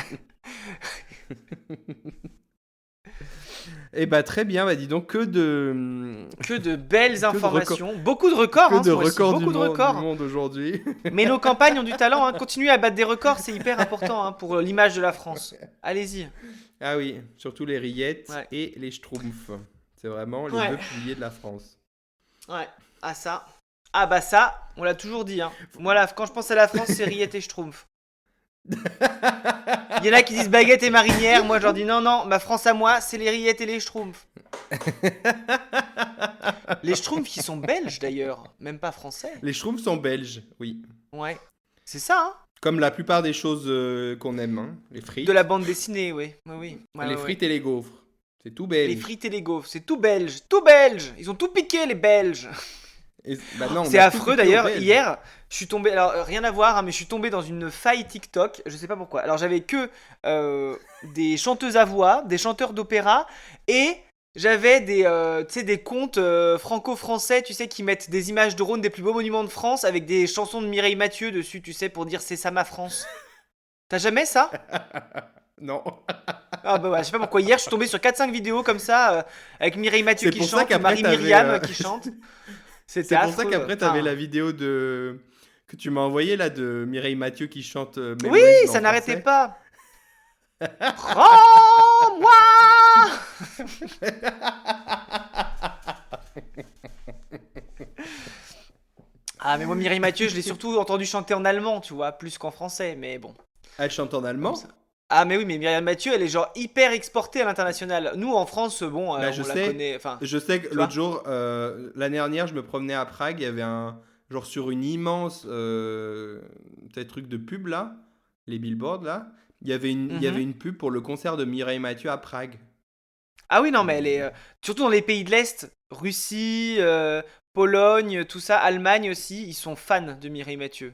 B: Eh bah, très bien, bah, dis donc, que de.
A: Que de belles
B: de
A: informations. Beaucoup de records,
B: Que
A: hein,
B: de
A: ce mois-ci.
B: records du
A: Beaucoup de
B: monde,
A: records.
B: aujourd'hui.
A: Mais nos campagnes ont du talent. Hein. Continuez à battre des records, c'est hyper important hein, pour l'image de la France. Allez-y.
B: Ah oui, surtout les rillettes
A: Ouais.
B: et les schtroumpfs. C'est vraiment les
A: Ouais.
B: deux piliers de la France.
A: Ouais. Ah ça. Ah bah ça, on l'a toujours dit. Hein. Moi, là, quand je pense à la France, c'est rillettes et schtroumpf. Il y en a qui disent baguette et marinière. Moi, je leur dis non, non, ma France à moi, c'est les rillettes et les schtroumpfs. Les schtroumpfs qui sont belges d'ailleurs, même pas français.
B: Les schtroumpfs sont belges, oui.
A: Ouais. C'est ça, hein.
B: Comme la plupart des choses qu'on aime, hein. Les frites.
A: De la bande dessinée, oui. Oui, oui. Ouais,
B: les
A: ouais,
B: frites
A: ouais.
B: et les gaufres. C'est tout belge.
A: Les frites et les gaufres, c'est tout belge. Tout belge. Ils ont tout piqué, les Belges.
B: Bah non, on
A: C'est
B: a tout
A: affreux
B: piqué aux
A: d'ailleurs.
B: Belges.
A: Hier, je suis tombé. Alors, rien à voir, hein, mais je suis tombé dans une faille TikTok. Je sais pas pourquoi. Alors, j'avais que des chanteuses à voix, des chanteurs d'opéra et. J'avais des contes franco-français, tu sais, qui mettent des images de Rhône des plus beaux monuments de France avec des chansons de Mireille Mathieu dessus, tu sais, pour dire c'est ça ma France. T'as jamais ça?
B: Non.
A: Ah bah ouais, je sais pas pourquoi. Hier, je suis tombé sur 4-5 vidéos comme ça, avec Mireille Mathieu
B: C'est
A: qui
B: pour ça
A: chante,
B: qu'après,
A: Marie
B: t'avais,
A: Myriam qui chante. C'était
B: C'est pour ça
A: affreux.
B: qu'après, t'avais
A: Enfin,
B: la vidéo que tu m'as envoyée là de Mireille Mathieu qui chante
A: oui,
B: Mémoise
A: ça
B: en
A: n'arrêtait
B: français.
A: pas. Prends-moi. Ah mais moi Mireille Mathieu, je l'ai surtout entendu chanter en allemand, tu vois, plus qu'en français, mais bon.
B: Elle chante en allemand.
A: Comme ça. Ah mais oui, mais Myriam Mathieu, elle est genre hyper exportée à l'international. Nous en France, bon,
B: Bah, je
A: on la
B: sais.
A: connaît, enfin,
B: Je sais que
A: tu
B: l'autre
A: vois.
B: jour, l'année dernière, je me promenais à Prague, il y avait genre sur une immense peut-être truc de pub là, les billboards là, il y avait
A: Mhm.
B: une pub pour le concert de Mireille Mathieu à Prague.
A: Ah oui, non, mais elle est surtout dans les pays de l'Est, Russie, Pologne, tout ça, Allemagne aussi, ils sont fans de Mireille Mathieu.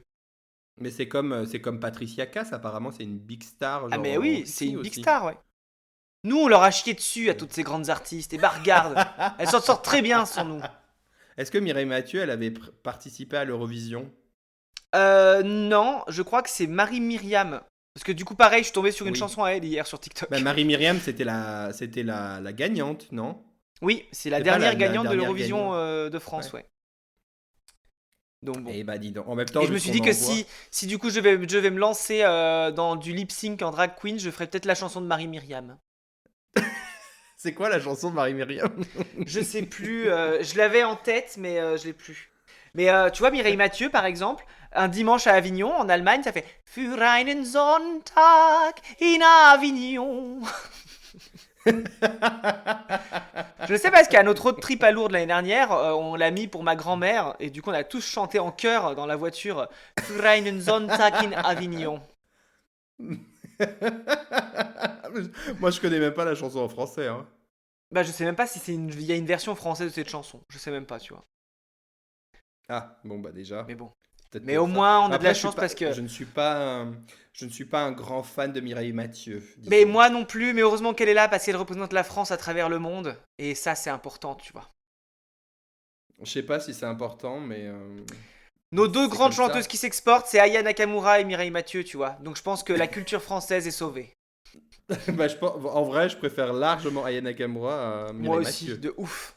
B: Mais c'est comme Patricia Cass, apparemment c'est une big star
A: Ah
B: genre
A: mais
B: en
A: oui, c'est
B: Russie
A: une big
B: aussi.
A: star, ouais. Nous, on leur a chié dessus à toutes ces grandes artistes. Et bah regarde, elles s'en sortent très bien sans nous.
B: Est-ce que Mireille Mathieu, elle avait participé à l'Eurovision?
A: Non, je crois que c'est Marie Myriam. Parce que du coup, pareil, je suis tombé sur une
B: Oui.
A: chanson à elle hier sur TikTok.
B: Bah, Marie-Myriam, c'était la gagnante, non?
A: Oui, c'est la
B: C'est pas la
A: dernière gagnante de
B: dernière
A: l'Eurovision
B: gagnante.
A: de France, ouais. Donc bon.
B: Et bah dis donc, en même temps,
A: Et je
B: vu
A: me
B: ce
A: suis
B: qu'on
A: dit que
B: envoie-
A: si du coup je vais me lancer dans du lip sync en drag queen, je ferais peut-être la chanson de Marie Myriam.
B: C'est quoi la chanson de Marie-Myriam?
A: Je sais plus, je l'avais en tête, mais je l'ai plus. Mais tu vois, Mireille Mathieu, par exemple, un dimanche à Avignon, en Allemagne, ça fait Für einen Sonntag in Avignon. Je sais parce qu'à notre road trip à Lourdes l'année dernière, on l'a mis pour ma grand-mère, et du coup, on a tous chanté en chœur dans la voiture Für einen Sonntag in Avignon.
B: Moi, je connais même pas la chanson en français, hein.
A: Bah, je sais même pas si il y a une version française de cette chanson. Je sais même pas, tu vois.
B: Ah, bon, bah déjà.
A: Mais bon.
B: peut-être
A: Mais au
B: pour ça.
A: moins, on a de
B: Après,
A: la chance parce que.
B: je ne suis pas un grand fan de Mireille Mathieu,
A: Mais
B: disons.
A: moi non plus, mais heureusement qu'elle est là parce qu'elle représente la France à travers le monde. Et ça, c'est important, tu vois.
B: Je sais pas si c'est important,
A: Nos
B: mais
A: deux
B: c'est
A: grandes
B: comme
A: chanteuses
B: ça.
A: qui s'exportent, c'est Aya Nakamura et Mireille Mathieu, tu vois. Donc je pense que la culture française est sauvée.
B: En vrai, je préfère largement Aya Nakamura à
A: Moi
B: Mireille
A: aussi,
B: Mathieu.
A: de ouf.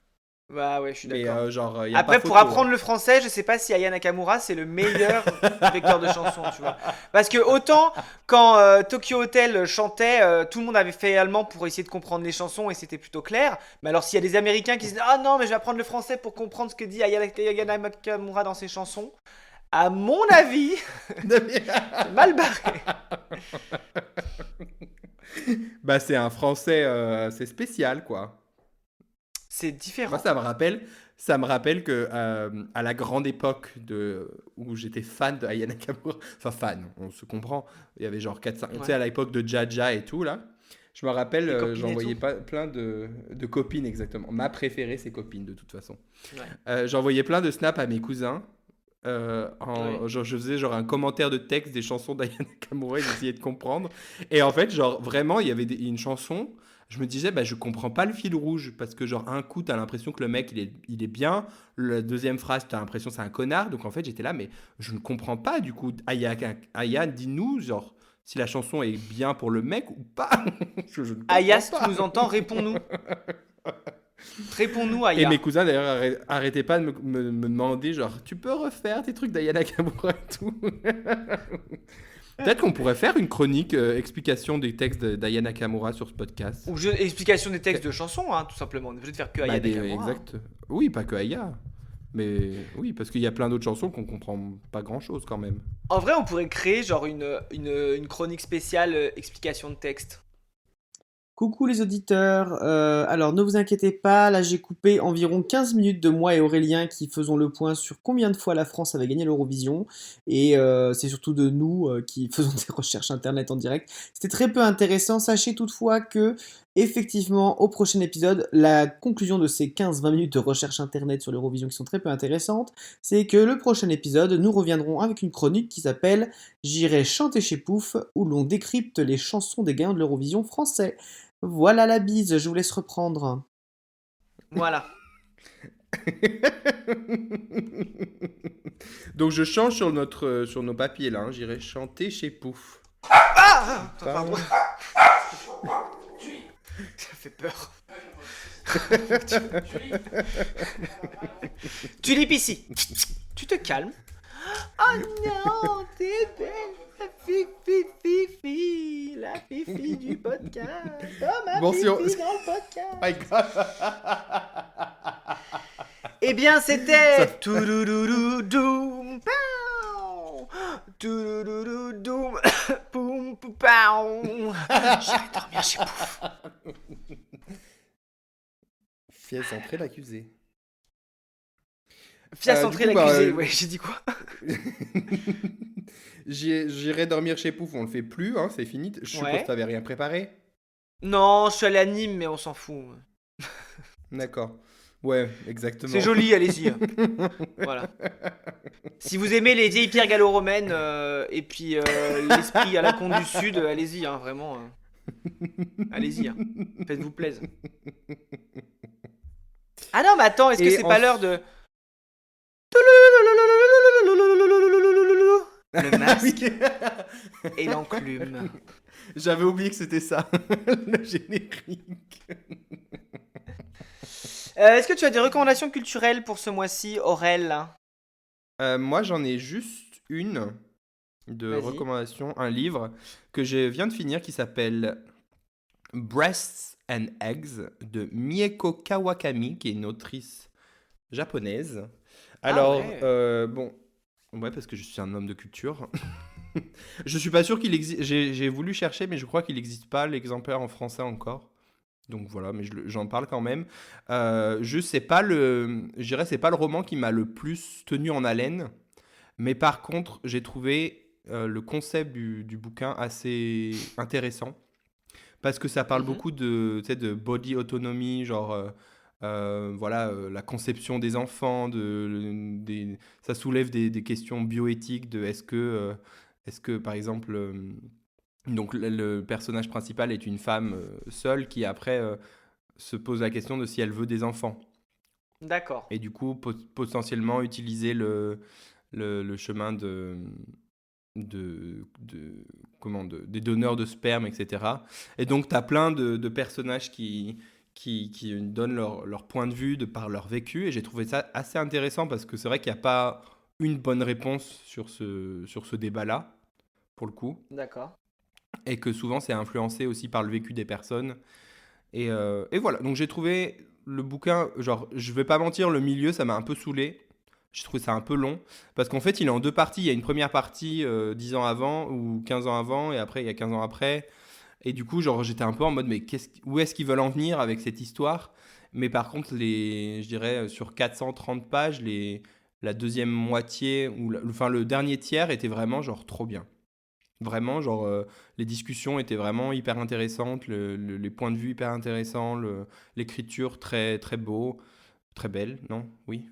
A: Bah ouais, je suis
B: Mais
A: d'accord.
B: genre, il n'y a pas
A: Après, pour
B: photo,
A: apprendre
B: hein.
A: le français, je sais pas si Aya Nakamura c'est le meilleur vecteur de chansons, tu vois. Parce que autant quand Tokyo Hotel chantait, tout le monde avait fait allemand pour essayer de comprendre les chansons et c'était plutôt clair. Mais alors s'il y a des Américains qui se disent ah non mais je vais apprendre le français pour comprendre ce que dit Aya Nakamura dans ses chansons, à mon avis, c'est mal barré.
B: Bah, c'est un français, c'est spécial, quoi.
A: C'est
B: Moi,
A: différent.
B: ça me rappelle que à la grande époque où j'étais fan de Aya Nakamura, enfin fan, on se comprend, il y avait genre 4-5, tu sais,
A: Ouais.
B: à l'époque de Jaja et tout, là, je me rappelle,
A: Les copines et
B: j'envoyais
A: tout.
B: pas plein de copines, exactement. Ma préférée, c'est copines, de toute façon.
A: Ouais.
B: J'envoyais plein de snaps à mes cousins.
A: Ouais.
B: Genre, je faisais genre un commentaire de texte des chansons d'Aya Nakamura et j'essayais de comprendre. Et en fait, genre, vraiment, il y avait une chanson. Je me disais, bah, je comprends pas le fil rouge parce que, genre, un coup, t'as l'impression que le mec, il est bien. La deuxième phrase, t'as l'impression que c'est un connard. Donc, en fait, j'étais là, mais je ne comprends pas. Du coup, Aya, dis-nous, genre, si la chanson est bien pour le mec ou pas. Je ne
A: Aya,
B: comprends
A: si tu
B: pas.
A: nous entends, réponds-nous. Réponds-nous,
B: Et mes
A: Aya.
B: cousins, d'ailleurs, arrêtaient pas de me demander, genre, tu peux refaire tes trucs d'Aya Nakamura et tout. Peut-être qu'on pourrait faire une chronique explication des textes d'Aya Nakamura sur ce podcast.
A: Explication des textes
B: Que-
A: de chansons, hein, tout simplement. On est obligé de faire que
B: Bah,
A: Aya Nakamura, hein.
B: exact. Oui, pas que Aya. Mais oui, parce qu'il y a plein d'autres chansons qu'on comprend pas grand-chose quand même.
A: En vrai, on pourrait créer genre une chronique spéciale explication de texte.
C: Coucou les auditeurs, alors ne vous inquiétez pas, là j'ai coupé environ 15 minutes de moi et Aurélien qui faisons le point sur combien de fois la France avait gagné l'Eurovision, et c'est surtout de nous qui faisons des recherches internet en direct. C'était très peu intéressant, sachez toutefois que, effectivement, au prochain épisode, la conclusion de ces 15-20 minutes de recherche internet sur l'Eurovision qui sont très peu intéressantes, c'est que le prochain épisode, nous reviendrons avec une chronique qui s'appelle J'irai chanter chez Pouf, où l'on décrypte les chansons des gagnants de l'Eurovision français. Voilà la bise, je vous laisse reprendre.
A: Voilà.
B: Donc je change sur nos papiers là. Hein. J'irai chanter chez Pouf.
A: Ah
B: Pardon.
A: Pardon. Ça fait peur. Tulipe ici. Tu te calmes. Oh non, t'es belle, la fifi, la fifi du podcast. Oh ma
B: Bon,
A: fifi
B: si on...
A: dans le podcast.
B: My God.
A: Eh bien, c'était
B: Ça...
A: Touloulouloudoum, pow. Touloulouloudoum, poum, poum, pow. J'irai dormir chez Pouf.
B: Fies entrer l'accusé.
A: Fias
B: Du
A: entrer
B: coup,
A: l'accusé. Ouais, j'ai dit quoi?
B: J'irai dormir chez Pouf, on le fait plus, hein, c'est fini. Je suppose que
A: Ouais.
B: t'avais rien préparé.
A: Non, je suis allé à Nîmes, mais on s'en fout.
B: D'accord. Ouais,
A: C'est
B: exactement.
A: joli, allez-y. Voilà. Si vous aimez les vieilles pierres gallo-romaines et puis l'esprit à la con du Sud, allez-y, hein, vraiment. Allez-y, hein. Faites-vous plaisir. Ah non, mais attends, est-ce que
B: Et
A: c'est
B: en...
A: pas l'heure de... Le masque et l'enclume.
B: J'avais oublié que c'était ça, le générique.
A: Est-ce que tu as des recommandations culturelles pour ce mois-ci, Aurel?
B: Moi, j'en ai juste une de
A: Vas-y.
B: recommandation, un livre que je viens de finir qui s'appelle Breasts and Eggs de Mieko Kawakami, qui est une autrice japonaise. Alors,
A: ouais.
B: bon, ouais, parce que je suis un homme de culture. Je suis pas sûr qu'il existe. J'ai voulu chercher, mais je crois qu'il n'existe pas l'exemplaire en français encore. Donc voilà, mais j'en parle quand même. Juste, je dirais, c'est pas le roman qui m'a le plus tenu en haleine. Mais par contre, j'ai trouvé le concept du bouquin assez intéressant. Parce que ça parle
A: Mhm.
B: beaucoup de, tu sais, de body autonomy, genre voilà, la conception des enfants, ça soulève des questions bioéthiques de est-ce que par exemple, donc le personnage principal est une femme seule qui après se pose la question de si elle veut des enfants.
A: D'accord.
B: Et du coup, potentiellement utiliser le chemin des donneurs de sperme, etc. Et donc, tu as plein de personnages qui donnent leur point de vue de par leur vécu. Et j'ai trouvé ça assez intéressant parce que c'est vrai qu'il n'y a pas une bonne réponse sur ce débat-là, pour le coup.
A: D'accord.
B: Et que souvent, c'est influencé aussi par le vécu des personnes. Et voilà, donc j'ai trouvé le bouquin, genre, je vais pas mentir, le milieu, ça m'a un peu saoulé. J'ai trouvé ça un peu long. Parce qu'en fait, il est en deux parties. Il y a une première partie 10 ans avant ou 15 ans avant, et après, il y a 15 ans après. Et du coup, genre, j'étais un peu en mode, mais où est-ce qu'ils veulent en venir avec cette histoire? Mais par contre, je dirais, sur 430 pages, la deuxième moitié, enfin, le dernier tiers était vraiment, genre, trop bien. Vraiment, genre, les discussions étaient vraiment hyper intéressantes, les points de vue hyper intéressants, l'écriture très, très beau, très belle, non? Oui.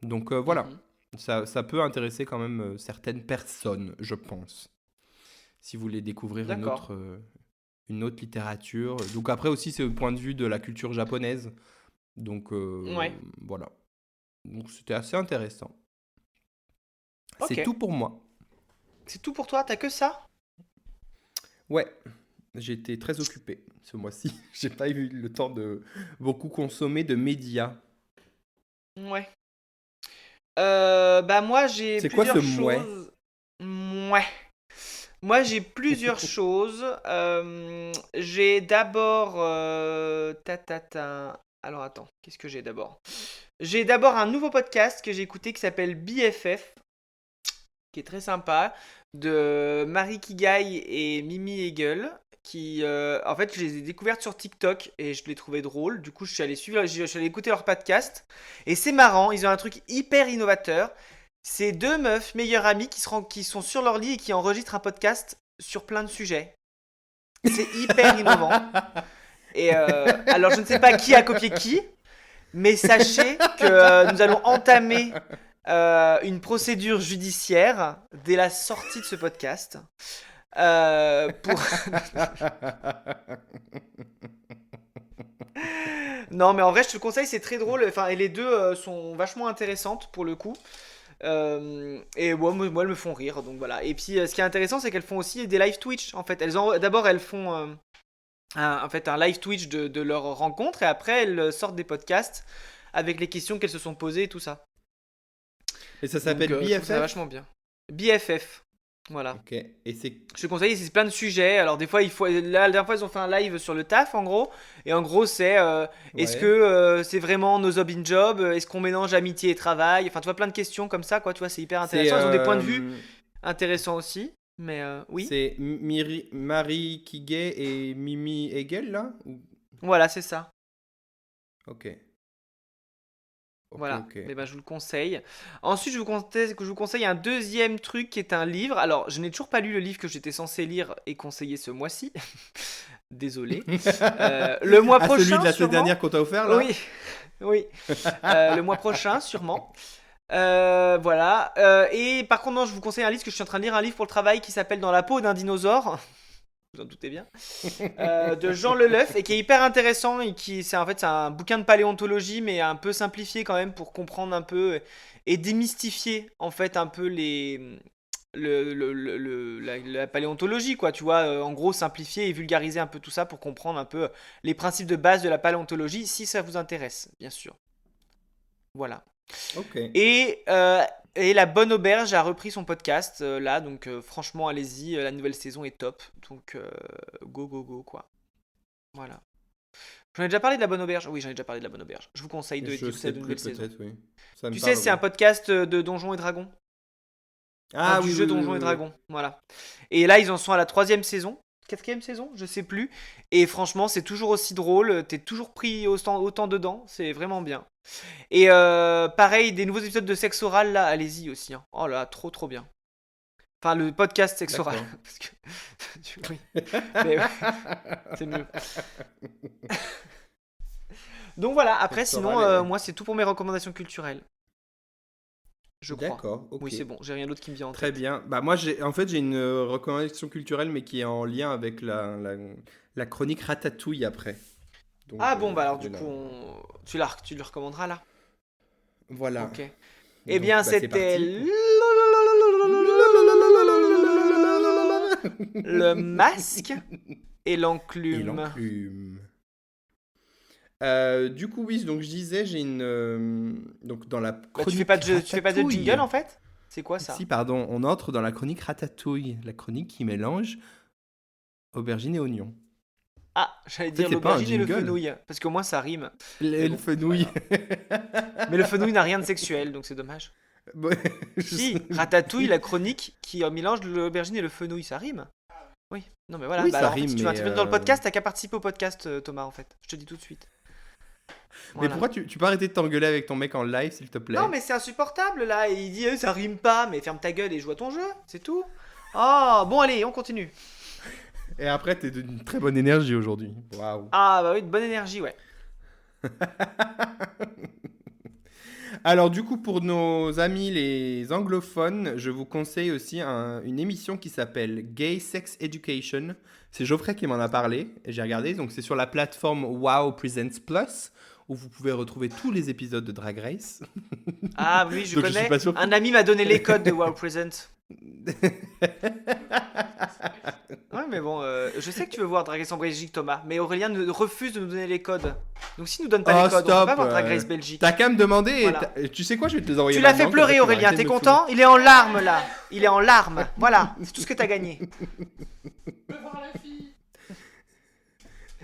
B: Donc voilà,
A: Mhm.
B: ça peut intéresser quand même certaines personnes, je pense, si vous voulez découvrir
A: D'accord.
B: une autre littérature. Donc après aussi, c'est le point de vue de la culture japonaise. Donc
A: Ouais.
B: voilà. Donc c'était assez intéressant. C'est
A: Ok.
B: tout pour moi.
A: C'est tout pour toi? T'as que ça?
B: Ouais, j'ai été très occupé ce mois-ci. J'ai pas eu le temps de beaucoup consommer de médias.
A: Ouais. Bah moi j'ai
B: C'est quoi ce
A: plusieurs
B: mouais?
A: choses. Ouais. Moi j'ai plusieurs choses. J'ai d'abord... Alors attends, qu'est-ce que j'ai d'abord? J'ai d'abord un nouveau podcast que j'ai écouté qui s'appelle BFF, qui est très sympa, de Marie Kigai et Mimi Hegel, qui, en fait, je les ai découvertes sur TikTok et je les trouvais drôles. Du coup, je suis allé écouter leur podcast et c'est marrant. Ils ont un truc hyper innovateur. C'est deux meufs meilleures amies qui sont sur leur lit et qui enregistrent un podcast sur plein de sujets. C'est hyper innovant. Et alors, je ne sais pas qui a copié qui, mais sachez que nous allons entamer une procédure judiciaire dès la sortie de ce podcast. Pour... Non, mais en vrai, je te le conseille, c'est très drôle. Enfin, et les deux sont vachement intéressantes pour le coup. Et moi, elles me font rire, donc voilà. Et puis, ce qui est intéressant, c'est qu'elles font aussi des live Twitch. En fait, d'abord, elles font en fait, un live Twitch de leur rencontre, et après, elles sortent des podcasts avec les questions qu'elles se sont posées et tout ça.
B: Et ça
A: Donc,
B: s'appelle
A: je trouve ça
B: BFF?
A: vachement bien. BFF, voilà.
B: Ok. Et c'est.
A: Je te conseille, c'est plein de sujets. Alors des fois, là, la dernière fois, ils ont fait un live sur le taf, en gros. Et en gros, c'est est-ce que
B: Ouais.
A: c'est vraiment nos job in job? Est-ce qu'on mélange amitié et travail? Enfin, tu vois, plein de questions comme ça, quoi. Tu vois, c'est hyper
B: C'est
A: intéressant. Ils ont des points de vue intéressants aussi. Mais oui,
B: c'est Marie Kigay et Mimi Hegel, là?
A: voilà, c'est ça.
B: Ok. Ok,
A: Voilà,
B: ok.
A: mais ben, je vous le conseille. Ensuite, je vous conseille un deuxième truc qui est un livre. Alors, je n'ai toujours pas lu le livre que j'étais censé lire et conseiller ce mois-ci. Désolé. Le mois
B: Ah, celui de
A: prochain,
B: la semaine
A: sûrement.
B: dernière qu'on t'a offert, là?
A: Oui, oui. Le mois prochain, sûrement. Voilà. Et par contre, non, je vous conseille un livre, parce que je suis en train de lire un livre pour le travail qui s'appelle Dans la peau d'un dinosaure. Vous en doutez bien. De Jean Leleuf, et qui est hyper intéressant, et c'est en fait c'est un bouquin de paléontologie, mais un peu simplifié quand même pour comprendre un peu et démystifier en fait un peu la paléontologie, quoi, tu vois, en gros simplifier et vulgariser un peu tout ça pour comprendre un peu les principes de base de la paléontologie, si ça vous intéresse, bien sûr. Voilà.
B: Ok.
A: Et, euh, et La Bonne Auberge a repris son podcast là, donc franchement, allez-y, la nouvelle saison est top. Donc go, go, go, quoi. Voilà. J'en ai déjà parlé de La Bonne Auberge? Oui, j'en ai déjà parlé de La Bonne Auberge. Je vous conseille
B: Je
A: d'écouter
B: sais
A: la
B: plus,
A: nouvelle saison.
B: peut-être, oui. Ça me
A: Tu sais,
B: parle,
A: c'est un
B: oui.
A: podcast de Donjons et Dragons. Enfin,
B: Ah
A: du
B: oui,
A: jeu
B: oui, oui,
A: Donjons et
B: oui, oui.
A: Dragons. Voilà. Et là, ils en sont à la troisième saison. Quatrième saison? Je sais plus. Et franchement, c'est toujours aussi drôle. T'es toujours pris autant dedans. C'est vraiment bien. Et pareil, des nouveaux épisodes de Sexe Oral, là, allez-y aussi, hein. Oh là, trop trop bien. Enfin, le podcast Sexe Oral.
B: D'accord.
A: Parce que... Oui, mais ouais, c'est mieux. Donc voilà, après,
B: On saura
A: sinon,
B: les-
A: moi, c'est tout pour mes recommandations culturelles. Je crois.
B: D'accord, ok.
A: Oui, c'est bon, j'ai rien d'autre qui me vient en
B: Très
A: tête.
B: bien. Bah moi j'ai une recommandation culturelle mais qui est en lien avec la chronique Ratatouille après. Donc
A: Ah bon, bah alors
B: de
A: du
B: là.
A: coup, tu le recommanderas là.
B: Voilà.
A: Ok. Eh
B: Donc
A: bien,
B: bah c'est
A: c'était
B: parti.
A: le masque et
B: Et
A: l'enclume.
B: l'enclume. Du coup oui, donc je disais j'ai une donc dans la
A: Bah,
B: chronique
A: tu fais pas de
B: Ratatouille.
A: jingle en fait? C'est quoi
B: Si
A: ça?
B: pardon, on entre dans la chronique Ratatouille, la chronique qui mélange aubergine et oignon.
A: Ah, j'allais
B: En fait,
A: dire
B: c'est pas un
A: l'aubergine et le
B: jingle.
A: fenouil, parce qu'au moins ça rime. Mais
B: Le
A: bon, c'est pas
B: fenouil.
A: grave. Mais le fenouil n'a rien de sexuel, donc c'est dommage.
B: Bon, je sais-
A: Si, Ratatouille, la chronique qui mélange l'aubergine et le fenouil, ça rime. Oui, non mais voilà.
B: Oui,
A: Bah
B: ça
A: alors en fait,
B: rime,
A: si tu veux
B: mais
A: intervenir dans le podcast, t'as qu'à participer au podcast, Thomas, en fait. Je te dis tout de suite.
B: mais
A: Voilà.
B: pourquoi tu peux arrêter de t'engueuler avec ton mec en live, s'il te
A: Non,
B: plaît?
A: mais c'est insupportable là. Et il dit ça rime pas, mais ferme ta gueule et joue à ton jeu, c'est tout. Oh, bon, allez, on continue.
B: Et après, t'es d'une très bonne énergie aujourd'hui. Waouh.
A: Ah, bah oui, de bonne énergie, ouais.
B: Alors, du coup, pour nos amis les anglophones, je vous conseille aussi une émission qui s'appelle Gay Sex Education. C'est Geoffrey qui m'en a parlé et j'ai regardé. Donc, c'est sur la plateforme Wow Presents Plus où vous pouvez retrouver tous les épisodes de Drag Race.
A: Ah, oui, je
B: Donc, je suis
A: connais.
B: pas sûr.
A: Un ami m'a donné les codes de Wow Present. Ouais, mais bon, je sais que tu veux voir Drag Race en Belgique, Thomas, mais Aurélien refuse de nous donner les codes. Donc s'il nous donne pas
B: Oh,
A: les codes, on peut pas
B: stop.
A: voir Drag Race Belgique.
B: T'as qu'à me demander.
A: Voilà.
B: Tu sais quoi, je vais te les envoyer
A: Tu l'as fait
B: maintenant, comme ça,
A: pleurer,
B: tu vas
A: Aurélien,
B: arrêter
A: t'es
B: de me saouler.
A: content? Il est en larmes là. Il est en larmes. Voilà, c'est tout ce que t'as gagné.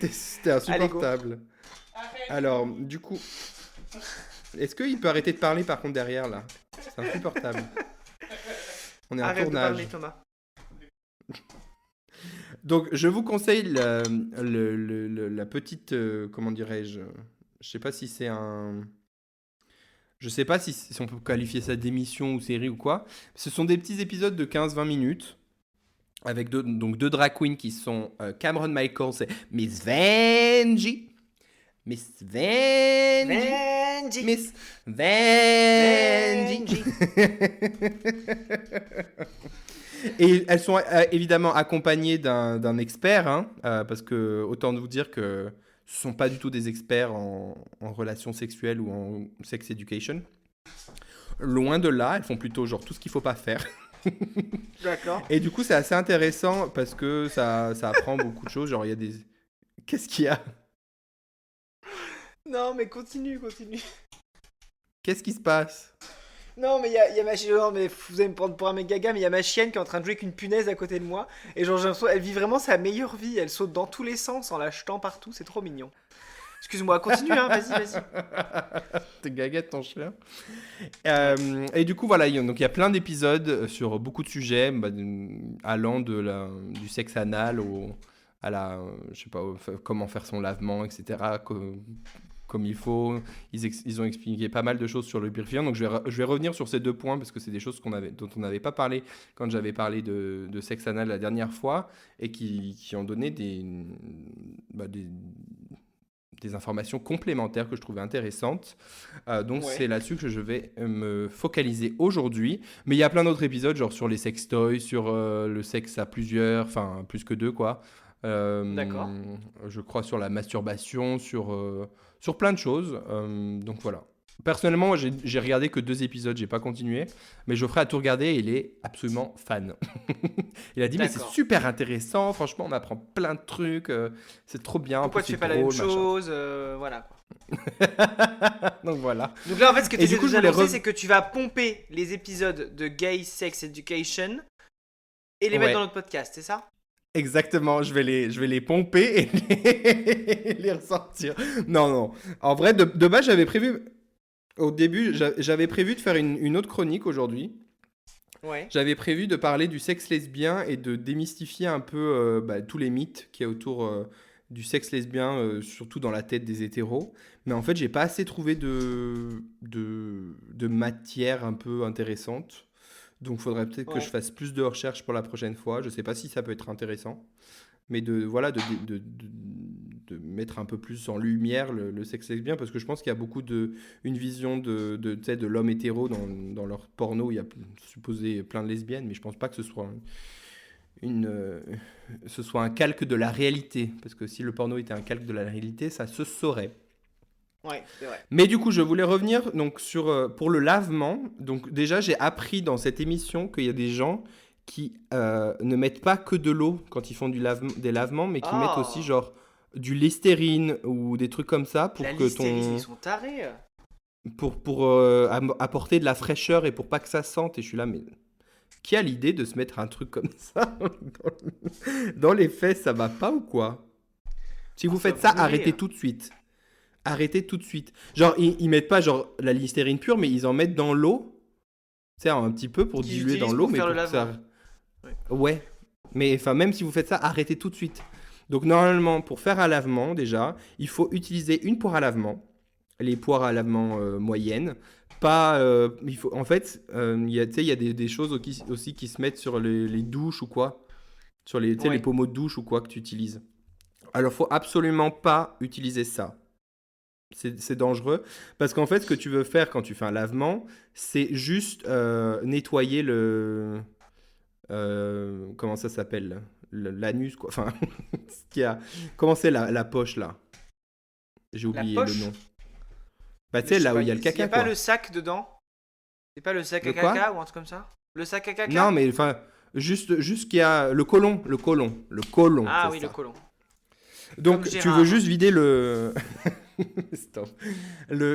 B: C'était
A: Allez, go.
B: insupportable. Alors, du coup, est-ce qu'il peut arrêter de parler par contre derrière là? C'est insupportable. On est en
A: Arrête de parler,
B: tournage.
A: Thomas.
B: Donc, je vous conseille la petite. Comment dirais-je? Je sais pas si c'est un. Je sais pas si on peut qualifier ça d'émission ou série ou quoi. Ce sont des petits épisodes de 15-20 minutes avec deux drag queens qui sont Cameron Michaels et Miss Vanjie. Miss Vanjie.
A: Benji.
B: Miss Vanjie.
A: Benji.
B: Et elles sont évidemment accompagnées d'un expert, hein, parce que autant vous dire que ce sont pas du tout des experts en relations sexuelles ou en sex education. Loin de là, elles font plutôt genre tout ce qu'il faut pas faire.
A: D'accord.
B: Et du coup, c'est assez intéressant parce que ça apprend beaucoup de choses. Genre, il y a des. Qu'est-ce qu'il y a?
A: Non, mais continue, continue.
B: Qu'est-ce qui se passe?
A: Non, mais il y a ma chienne. Non, mais vous allez me prendre pour un mec gaga, mais il y a ma chienne qui est en train de jouer avec une punaise à côté de moi. Et genre, j'ai l'impression, elle vit vraiment sa meilleure vie. Elle saute dans tous les sens en la jetant partout. C'est trop mignon. Excuse-moi, continue, hein, vas-y, vas-y.
B: T'es gaguette ton chien. Et du coup, voilà, donc il y a plein d'épisodes sur beaucoup de sujets, allant du sexe anal à je sais pas, comment faire son lavement, etc. Comme il faut. Ils ont expliqué pas mal de choses sur le lubrifiant. Donc je vais revenir sur ces deux points parce que c'est des choses dont on n'avait pas parlé quand j'avais parlé de sexe anal la dernière fois et qui ont donné des informations complémentaires que je trouvais intéressantes. Donc
A: Ouais.
B: c'est là-dessus que je vais me focaliser aujourd'hui. Mais il y a plein d'autres épisodes, genre sur les sextoys, sur le sexe à plusieurs, enfin plus que deux quoi.
A: D'accord.
B: Je crois sur la masturbation, sur plein de choses. Donc voilà. Personnellement, moi, j'ai regardé que 2 épisodes, j'ai pas continué. Mais Geoffrey a tout regardé et il est absolument fan. Il a dit, mais c'est
A: D'accord.
B: super intéressant, franchement, on apprend plein de trucs, c'est trop bien. en
A: Pourquoi
B: plus,
A: tu fais
B: c'est
A: pas la même
B: drôle, machin.
A: chose voilà quoi.
B: Donc voilà.
A: Donc là, en fait, ce que tu
B: Et
A: essaies
B: du coup,
A: de
B: je
A: nous
B: voulais
A: annoncer, c'est que tu vas pomper les épisodes de Gay Sex Education et les mettre
B: Ouais.
A: dans notre podcast, c'est ça?
B: Exactement, je vais les pomper et les ressortir. Non, non. En vrai, de base, j'avais prévu, au début, j'avais prévu de faire une autre chronique aujourd'hui.
A: Ouais.
B: J'avais prévu de parler du sexe lesbien et de démystifier un peu tous les mythes qu'il y a autour du sexe lesbien, surtout dans la tête des hétéros. Mais en fait, j'ai pas assez trouvé de matière un peu intéressante. Donc, il faudrait peut-être que je
A: Ouais.
B: fasse plus de recherches pour la prochaine fois. Je sais pas si ça peut être intéressant. Mais voilà, de mettre un peu plus en lumière le sexe lesbien, parce que je pense qu'il y a beaucoup une vision tu sais, de l'homme hétéro dans leur porno. Il y a supposé plein de lesbiennes, mais je pense pas que une, euh, ce soit un calque de la réalité. Parce que si le porno était un calque de la réalité, ça se saurait.
A: Ouais, c'est vrai.
B: Mais du coup, je voulais revenir donc, pour le lavement. Donc déjà, j'ai appris dans cette émission qu'il y a des gens qui ne mettent pas que de l'eau quand ils font des lavements, mais qui mettent aussi
A: Oh,
B: genre du Listerine ou des trucs comme ça
A: la
B: pour que
A: Listerine, ils sont tarés.
B: pour apporter de la fraîcheur et pour pas que ça sente. Et je suis là, mais qui a l'idée de se mettre un truc comme ça dans les fesses, ça va pas ou quoi? Si
A: Oh,
B: vous
A: faut
B: faites ça, arrêtez
A: mourir.
B: tout de suite. Arrêtez tout de suite. Genre, ils mettent pas genre la Listerine pure, mais ils en mettent dans l'eau. Tu sais, un petit peu pour
A: Qu'ils
B: diluer dans
A: utilisent
B: l'eau,
A: pour
B: mais
A: faire le
B: pour que ça.
A: lavement. Ouais.
B: Ouais. Mais enfin, même si vous faites ça, arrêtez tout de suite. Donc, normalement, pour faire un lavement, déjà, il faut utiliser une poire à lavement. Les poires à lavement moyennes. Pas. En fait, tu sais, il y a des choses aussi qui se mettent sur les douches ou quoi. Sur tu sais, les
A: Ouais.
B: pommeaux de douche ou quoi que tu utilises. Alors, faut absolument pas utiliser ça. C'est dangereux parce qu'en fait, ce que tu veux faire quand tu fais un lavement, c'est juste nettoyer comment ça s'appelle? L'anus, quoi. Enfin, ce qu'il y a. Comment c'est la poche là? J'ai
A: La
B: oublié le nom.
A: poche,
B: Bah, tu
A: je
B: sais,
A: sais
B: là où
A: pas,
B: il y a le
A: il y a
B: caca,
A: pas le
B: quoi.
A: sac dedans? C'est pas le sac
B: De
A: à
B: quoi?
A: caca ou un truc comme ça? Le sac à
B: Non,
A: caca?
B: mais enfin, juste qu'il y a le côlon. Le côlon,
A: Ah
B: c'est
A: oui, le
B: ça.
A: côlon. Comme
B: Donc, tu veux
A: Gérard.
B: juste vider le. Stop.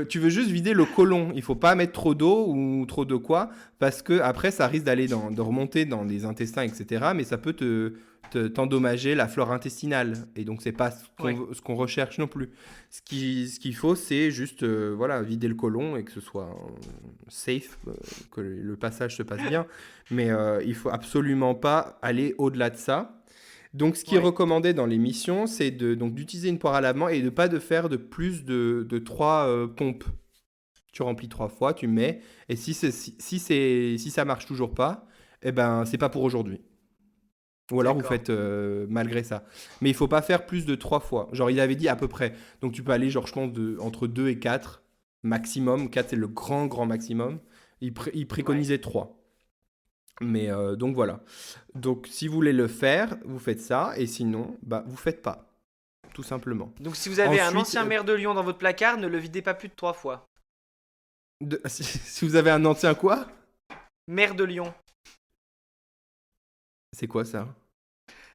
B: Tu veux juste vider le côlon. Il faut pas mettre trop d'eau ou trop de quoi, parce que après ça risque de remonter dans les intestins, etc. Mais ça peut t'endommager la flore intestinale. Et donc c'est pas
A: Ouais.
B: ce qu'on recherche non plus. Ce qu'il faut, c'est juste voilà, vider le côlon et que ce soit safe, que le passage se passe bien. Mais il faut absolument pas aller au-delà de ça. Donc, ce qui est
A: Ouais.
B: recommandé dans l'émission, c'est donc d'utiliser une poire à lavement et de ne pas de faire de plus de 3 pompes. Tu remplis 3 fois, tu mets, et si ça marche toujours pas, eh ben, c'est pas pour aujourd'hui. Ou alors vous
A: D'accord.
B: faites malgré ça. Mais il faut pas faire plus de 3 fois. Genre, il avait dit à peu près. Donc, tu peux aller, genre, je pense, entre 2 et 4 maximum. 4 c'est le grand maximum. Il
A: Ouais.
B: préconisait 3. Mais donc voilà. Donc si vous voulez le faire, vous faites ça, et sinon, bah vous faites pas, tout simplement.
A: Donc si vous avez un
B: Ensuite,
A: ancien maire de Lyon dans votre placard, ne le videz pas plus de 3 fois.
B: si vous avez un ancien quoi?
A: Maire de Lyon.
B: C'est quoi ça?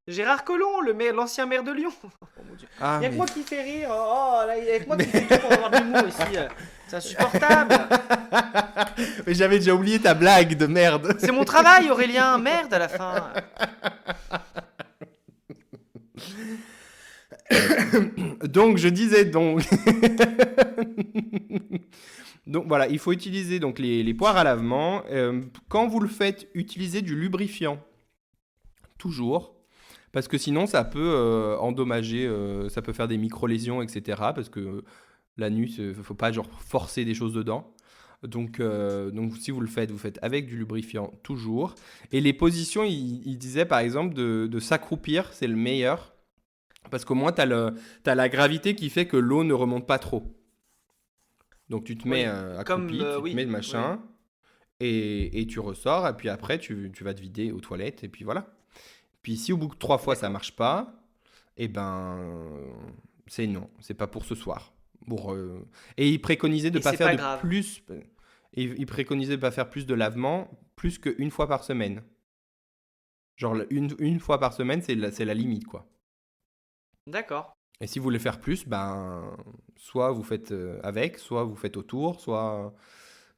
A: Gérard Collomb, l'ancien maire de Lyon. Oh mon Dieu.
B: Ah
A: Il y a que
B: mais...
A: moi qui fait rire. Oh, là, il y a que moi qui fait tout pour avoir de l'humour ici. C'est insupportable.
B: mais j'avais déjà oublié ta blague de merde.
A: C'est mon travail, Aurélien. Merde à la fin.
B: Donc je disais donc... Donc voilà, il faut utiliser donc les poires à lavement. Quand vous le faites, utilisez du lubrifiant. Toujours. Parce que sinon, ça peut endommager, ça peut faire des micro-lésions, etc. Parce que l'anus, il ne faut pas genre forcer des choses dedans. Donc si vous faites avec du lubrifiant toujours. Et les positions, il disait par exemple de s'accroupir, c'est le meilleur. Parce qu'au moins, t'as la gravité qui fait que l'eau ne remonte pas trop. Donc tu te mets
A: Oui. Comme,
B: accroupi, tu te
A: oui.
B: mets le
A: Oui.
B: machin, et tu ressors, et puis après, tu vas te vider aux toilettes, et puis voilà. Puis si au bout de 3 fois ça
A: D'accord.
B: marche pas, eh ben c'est non, c'est pas pour ce soir. Et il préconisait de
A: Et
B: pas
A: c'est
B: faire
A: pas
B: de
A: grave.
B: plus. Et il préconisait de pas faire plus de lavement plus qu'une fois par semaine. Genre une fois par semaine, c'est la limite quoi.
A: D'accord.
B: Et si vous voulez faire plus, ben soit vous faites avec, soit vous faites autour, soit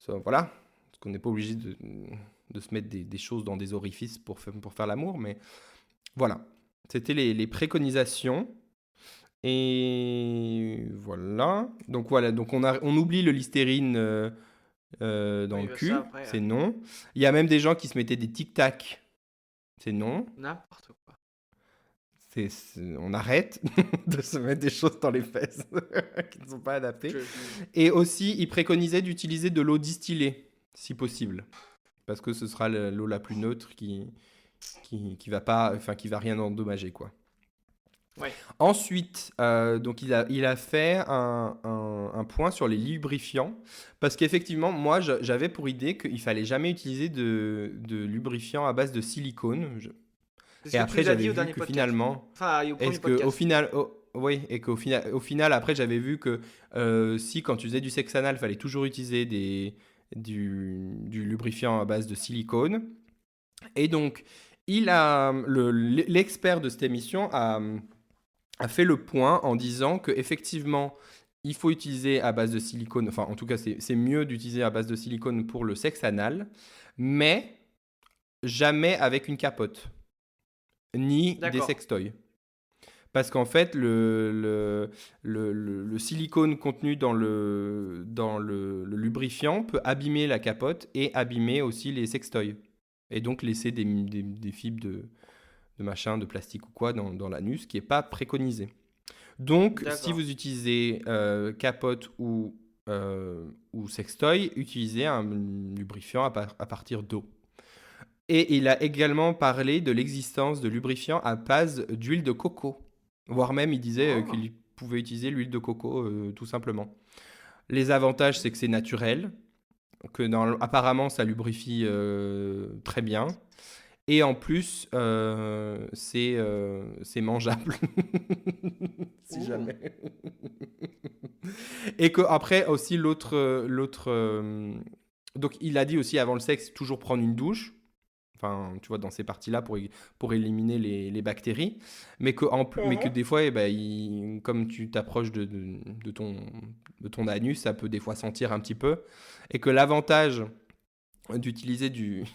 B: voilà. Parce qu'on n'est pas obligé de se mettre des choses dans des orifices pour faire l'amour, mais voilà. C'était les préconisations. Et voilà. Donc on oublie le Listerine dans
A: Oui,
B: le
A: bah ça
B: cul.
A: après,
B: C'est non. Il y a même des gens qui se mettaient des tic-tac. C'est non.
A: n'importe quoi.
B: On arrête de se mettre des choses dans les fesses qui ne sont pas adaptées.
A: Je-
B: Et aussi, ils préconisaient d'utiliser de l'eau distillée, si possible. Parce que ce sera l'eau la plus neutre qui va pas, enfin, qui va rien endommager, quoi.
A: Ouais.
B: Ensuite, donc il a fait un point sur les lubrifiants, parce qu'effectivement, moi, j'avais pour idée qu'il fallait jamais utiliser de lubrifiant à base de silicone.
A: C'est ce
B: Et
A: que tu
B: après,
A: nous as
B: j'avais
A: dit au
B: vu
A: dernier
B: que
A: podcast.
B: finalement,
A: Enfin, au premier
B: est-ce que au
A: podcast.
B: final, oui, et au final, après, j'avais vu que si quand tu faisais du sexe anal, fallait toujours utiliser du lubrifiant à base de silicone. Et donc, l'expert de cette émission a fait le point en disant que effectivement, il faut utiliser à base de silicone. Enfin, en tout cas, c'est mieux d'utiliser à base de silicone pour le sexe anal, mais jamais avec une capote ni des
A: D'accord.
B: sextoys. Parce qu'en fait, le silicone contenu dans le lubrifiant peut abîmer la capote et abîmer aussi les sextoys. Et donc laisser des fibres de machin, de plastique ou quoi dans l'anus, qui n'est pas préconisé. Donc, si
A: D'accord.
B: vous utilisez capote ou sextoy, utilisez un lubrifiant à partir d'eau. Et il a également parlé de l'existence de lubrifiants à base d'huile de coco. Voire même, il disait
A: Oh.
B: qu'il pouvait utiliser l'huile de coco tout simplement. Les avantages, c'est que c'est naturel, que apparemment ça lubrifie très bien. Et en plus, c'est mangeable. Si
A: Ouh.
B: jamais. Et que après aussi donc il a dit aussi avant le sexe toujours prendre une douche. Enfin, tu vois, dans ces parties-là pour éliminer les bactéries. Mais que des fois, eh ben, comme tu t'approches de ton anus, ça peut des fois sentir un petit peu. Et que l'avantage d'utiliser de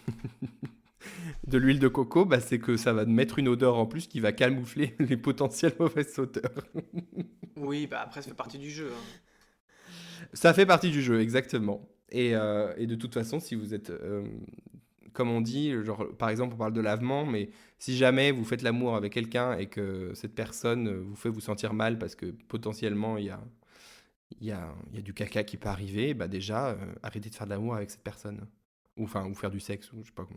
B: l'huile de coco, bah, c'est que ça va mettre une odeur en plus qui va camoufler les potentielles mauvaises odeurs.
A: Oui, bah après, ça fait partie du jeu, hein.
B: Ça fait partie du jeu, exactement. Et de toute façon, si vous êtes, comme on dit, genre, par exemple, on parle de lavement, mais si jamais vous faites l'amour avec quelqu'un et que cette personne vous fait vous sentir mal parce que potentiellement il y a du caca qui peut arriver, bah déjà, arrêtez de faire de l'amour avec cette personne. Ou enfin, ou faire du sexe, ou je sais pas.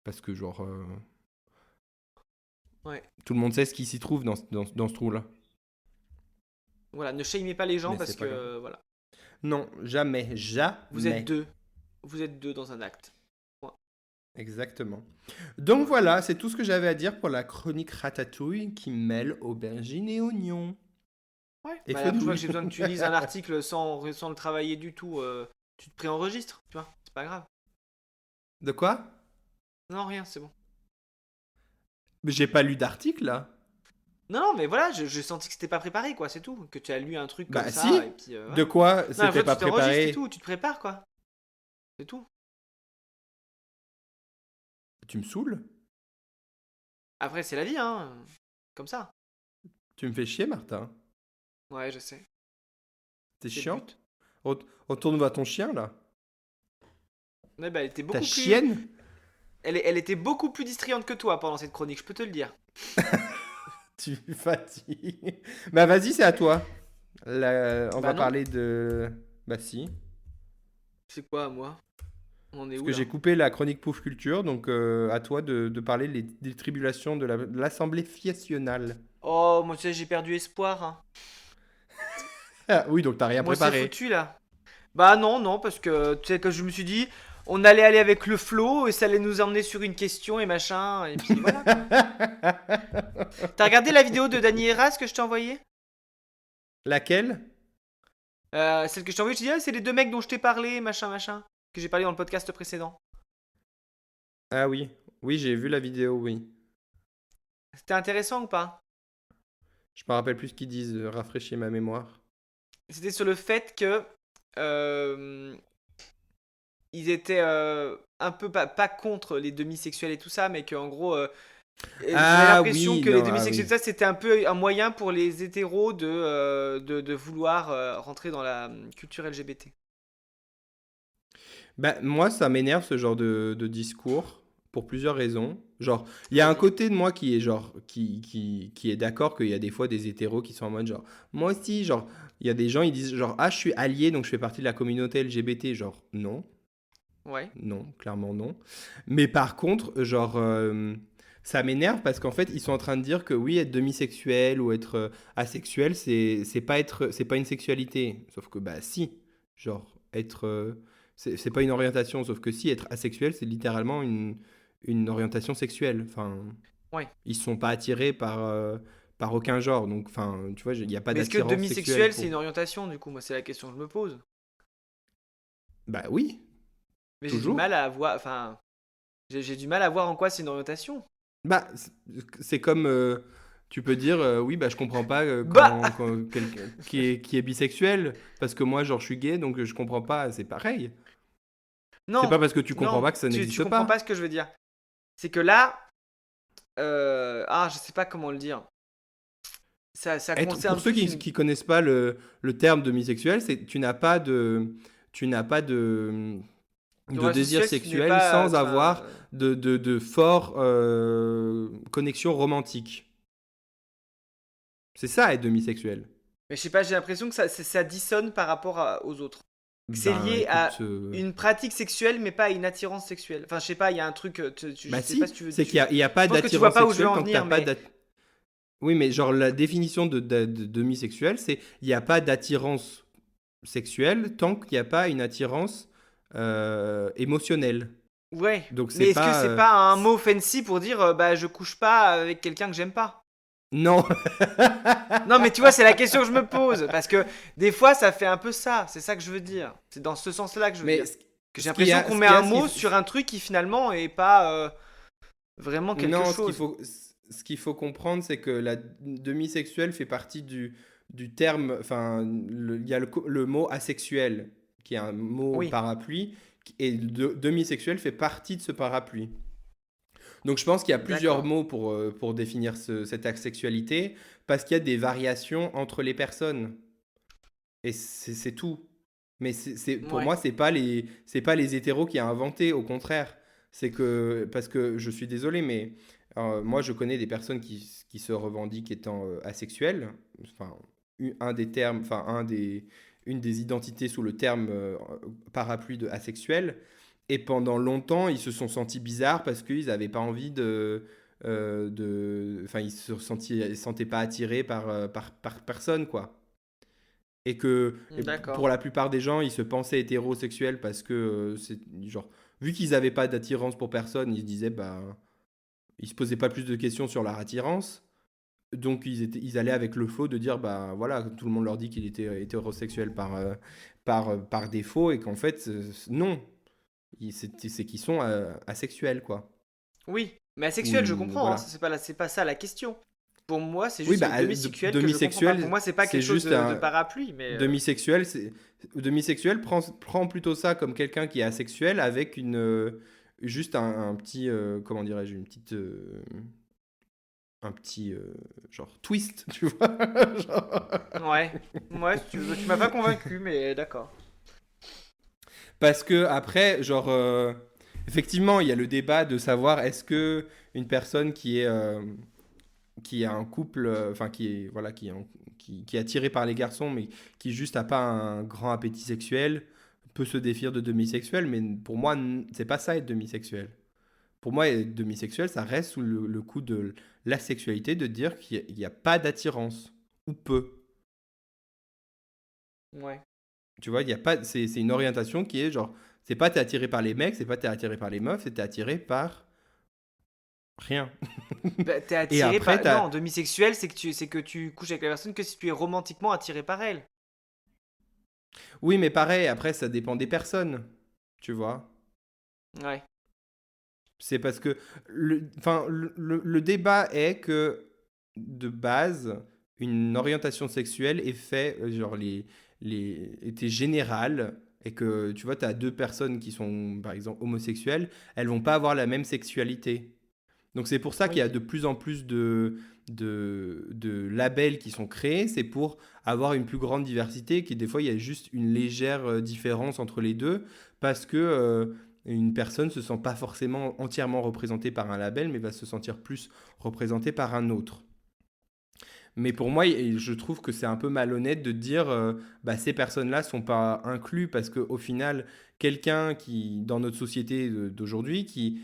B: Parce que, genre,
A: Ouais.
B: tout le monde sait ce qui s'y trouve dans ce trou-là.
A: Voilà, ne shamez pas les gens
B: Mais
A: parce
B: c'est pas grave.
A: que, voilà,
B: Non, jamais,
A: vous êtes
B: jamais.
A: deux. Vous êtes deux dans un acte. Point.
B: Exactement. Donc voilà, c'est tout ce que j'avais à dire pour la chronique ratatouille qui mêle aubergine et oignon.
A: Ouais.
B: Et
A: Bah, la prochaine fois que
B: fenouil.
A: j'ai besoin que tu lises un article sans le travailler du tout, tu te préenregistres, tu vois. C'est pas grave.
B: De quoi?
A: Non, rien, c'est bon.
B: Mais j'ai pas lu d'article là.
A: Non, non, mais voilà, j'ai senti que c'était pas préparé, quoi, c'est tout. Que tu as lu un truc comme
B: Bah
A: ça,
B: si.
A: et puis
B: De
A: voilà.
B: quoi
A: Non, la
B: c'était
A: fois, tu
B: pas
A: t'enregistres et
B: préparé?
A: tout, tu te prépares, quoi. C'est tout.
B: Tu me saoules?
A: Après, c'est la vie, hein. Comme ça.
B: Tu me fais chier, Martin.
A: Ouais, je sais.
B: T'es
A: C'est le
B: chiant?
A: but.
B: Retourne voir ton chien là.
A: Ouais, bah, elle était
B: Ta
A: beaucoup plus.
B: chienne?
A: Elle était beaucoup plus distrayante que toi pendant cette chronique, je peux te le dire.
B: Tu me fatigues. Bah vas-y, c'est à toi. On
A: Bah
B: va
A: non.
B: parler de. Bah si.
A: C'est quoi, moi? On est
B: Parce
A: où
B: que
A: là?
B: j'ai coupé la chronique Pouf Culture, donc à toi de parler des tribulations de l'Assemblée nationale.
A: Oh, moi, tu sais, j'ai perdu espoir, hein.
B: Ah, oui, donc t'as rien
A: Moi, c'est
B: préparé.
A: foutu là. Bah non, non, parce que tu sais, que je me suis dit, on allait aller avec le flow et ça allait nous emmener sur une question et machin, et puis voilà quoi. T'as regardé la vidéo de Dany Eras que je t'ai envoyée?
B: Laquelle?
A: Celle que je t'ai envoyée, je t'ai dit, ah, c'est les deux mecs dont je t'ai parlé, machin, machin, que j'ai parlé dans le podcast précédent.
B: Ah oui, oui, j'ai vu la vidéo, oui.
A: C'était intéressant ou pas?
B: Je me rappelle plus ce qu'ils disent, rafraîchis ma mémoire.
A: C'était sur le fait que euh, ils étaient un peu pas contre les demisexuels et tout ça, mais qu'en gros, ils avaient
B: Ah
A: l'impression
B: oui,
A: que les
B: non, ah
A: demisexuels,
B: oui.
A: ça, c'était un peu un moyen pour les hétéros de vouloir rentrer dans la culture LGBT.
B: Bah, moi, ça m'énerve ce genre de discours pour plusieurs raisons. Genre, il y a un
A: Vas-y.
B: côté de moi qui est genre, qui est d'accord qu'il y a des fois des hétéros qui sont en mode genre, moi aussi, genre, il y a des gens, ils disent genre, ah, je suis allié, donc je fais partie de la communauté LGBT. Genre, non,
A: Ouais.
B: non, clairement non. Mais par contre, genre, ça m'énerve parce qu'en fait, ils sont en train de dire que oui, être demisexuel ou être asexuel, c'est pas une sexualité. Sauf que bah si, genre être c'est pas une orientation, sauf que si être asexuel, c'est littéralement une orientation sexuelle. Enfin,
A: Ouais.
B: ils sont pas attirés par aucun genre. Donc enfin, tu vois, il n'y a pas
A: Mais est-ce que
B: d'attirance sexuelle
A: demisexuel, c'est
B: pour.
A: une orientation, du coup? Moi, c'est la question que je me pose.
B: Bah oui,
A: Mais j'ai du
B: toujours.
A: mal à voir. Enfin, j'ai du mal à voir en quoi c'est une orientation.
B: Bah, c'est comme tu peux dire oui bah je comprends pas
A: Bah!
B: quand quelqu'un qui est bisexuel parce que moi genre je suis gay donc je comprends pas, c'est pareil. C'est
A: Non,
B: pas parce que tu comprends
A: non,
B: pas que ça
A: tu
B: n'existe
A: comprends pas
B: pas.
A: ce que je veux dire. C'est que là, je sais pas comment le dire. Ça
B: Être pour
A: concerne
B: ceux
A: plus une.
B: qui connaissent pas le terme de bisexuel, c'est tu n'as pas
A: Une
B: de
A: relation
B: désir
A: sexuelle, si tu n'es
B: sexuel
A: pas.
B: sans
A: Enfin.
B: avoir de fortes connexions romantiques. C'est ça être demisexuel.
A: Mais je sais pas, j'ai l'impression que ça dissonne par rapport aux autres. C'est
B: Ben
A: lié
B: écoute,
A: à une pratique sexuelle, mais pas à une attirance sexuelle. Enfin, je sais pas, il y a un truc. Je
B: bah
A: sais pas
B: si,
A: si tu veux.
B: c'est il y a
A: Je
B: pas
A: pense que tu vois
B: d'attirance
A: pas où je veux
B: sexuelle
A: en
B: tant que t'as
A: venir,
B: pas
A: mais.
B: Oui, mais genre la définition de demisexuel, c'est il n'y a pas d'attirance sexuelle tant qu'il n'y a pas une attirance émotionnelle.
A: Ouais.
B: Donc c'est
A: Mais est-ce que
B: pas
A: c'est pas un mot fancy pour dire bah je couche pas avec quelqu'un que j'aime pas?
B: non.
A: Non, mais tu vois, c'est la question que je me pose. Parce que des fois, ça fait un peu ça. C'est ça que je veux dire. C'est dans ce sens-là que je veux
B: Mais
A: dire. Que j'ai
B: ce qu'il y
A: l'impression
B: a,
A: qu'on
B: ce
A: met
B: qu'il y
A: un
B: a, ce qu'il
A: mot
B: faut-
A: sur un truc qui finalement est pas vraiment quelque
B: non,
A: chose.
B: ce qu'il faut comprendre, c'est que la demisexuelle fait partie du terme, enfin, il y a le mot asexuel, qui est un mot
A: Oui,
B: parapluie, et demisexuel fait partie de ce parapluie. Donc je pense qu'il y a plusieurs
A: d'accord.
B: mots pour définir cette asexualité, parce qu'il y a des variations entre les personnes. Et c'est tout. Mais pour
A: Ouais.
B: moi, c'est pas les hétéros qui a inventé, au contraire. C'est que, parce que je suis désolé, mais moi je connais des personnes qui se revendiquent étant asexuelles. Enfin, un des termes, enfin, une des identités sous le terme parapluie de asexuel. Et pendant longtemps, ils se sont sentis bizarres parce qu'ils n'avaient pas envie enfin, ils se sentaient pas attirés par personne, quoi. Pour
A: D'accord.
B: la plupart des gens, ils se pensaient hétérosexuels parce que, genre, vu qu'ils n'avaient pas d'attirance pour personne, ils se disaient, bah, ils se posaient pas plus de questions sur leur attirance. Donc, ils allaient avec le faux de dire, bah, voilà, tout le monde leur dit qu'il était hétérosexuel par défaut et qu'en fait, non. C'est qu'ils sont asexuels, quoi.
A: Oui. Mais
B: Ou
A: asexuel, je comprends, hein.
B: voilà.
A: C'est pas ça la question. Pour moi, c'est
B: Oui,
A: juste
B: bah,
A: demisexuel que je comprends pas. Pour
B: demisexuel,
A: moi, c'est pas
B: c'est
A: quelque chose
B: juste
A: de
B: un.
A: parapluie, mais.
B: Demisexuel, demisexuel prend plutôt ça comme quelqu'un qui est asexuel avec juste un petit, comment dirais-je, un petit, genre, twist, tu vois. Genre.
A: Ouais. Ouais, si tu veux. Tu m'as pas convaincu, mais d'accord.
B: Parce que après, genre, effectivement, il y a le débat de savoir est-ce que une personne qui a un couple, enfin qui est voilà, qui est attiré par les garçons, mais qui juste a pas un grand appétit sexuel, peut se définir de demisexuel. Mais pour moi, c'est pas ça être demisexuel. Pour moi, être demisexuel, ça reste sous le coup de la sexualité, de dire qu'il n'y a pas d'attirance ou peu.
A: Ouais.
B: Tu vois, il y a pas, c'est une orientation qui est genre, c'est pas t'es attiré par les mecs, c'est pas t'es attiré par les meufs, c'est t'es attiré par rien.
A: Bah, t'es
B: Et
A: attiré
B: après,
A: par.
B: t'as,
A: Non, demisexuel, c'est que tu couches avec la personne que si tu es romantiquement attiré par elle.
B: oui, mais pareil, après, ça dépend des personnes, tu vois.
A: Ouais.
B: C'est parce que enfin, le débat est que de base, une orientation sexuelle est fait, genre était générale et que tu vois, tu as deux personnes qui sont par exemple homosexuelles, elles vont pas avoir la même sexualité. Donc c'est pour ça qu'il y
A: Oui.
B: a de plus en plus de labels qui sont créés, c'est pour avoir une plus grande diversité, qui des fois il y a juste une légère différence entre les deux, parce que une personne se sent pas forcément entièrement représentée par un label, mais va se sentir plus représentée par un autre. Mais pour moi, je trouve que c'est un peu malhonnête de dire bah, ces personnes-là sont pas inclus parce qu'au final, quelqu'un qui, dans notre société d'aujourd'hui, qui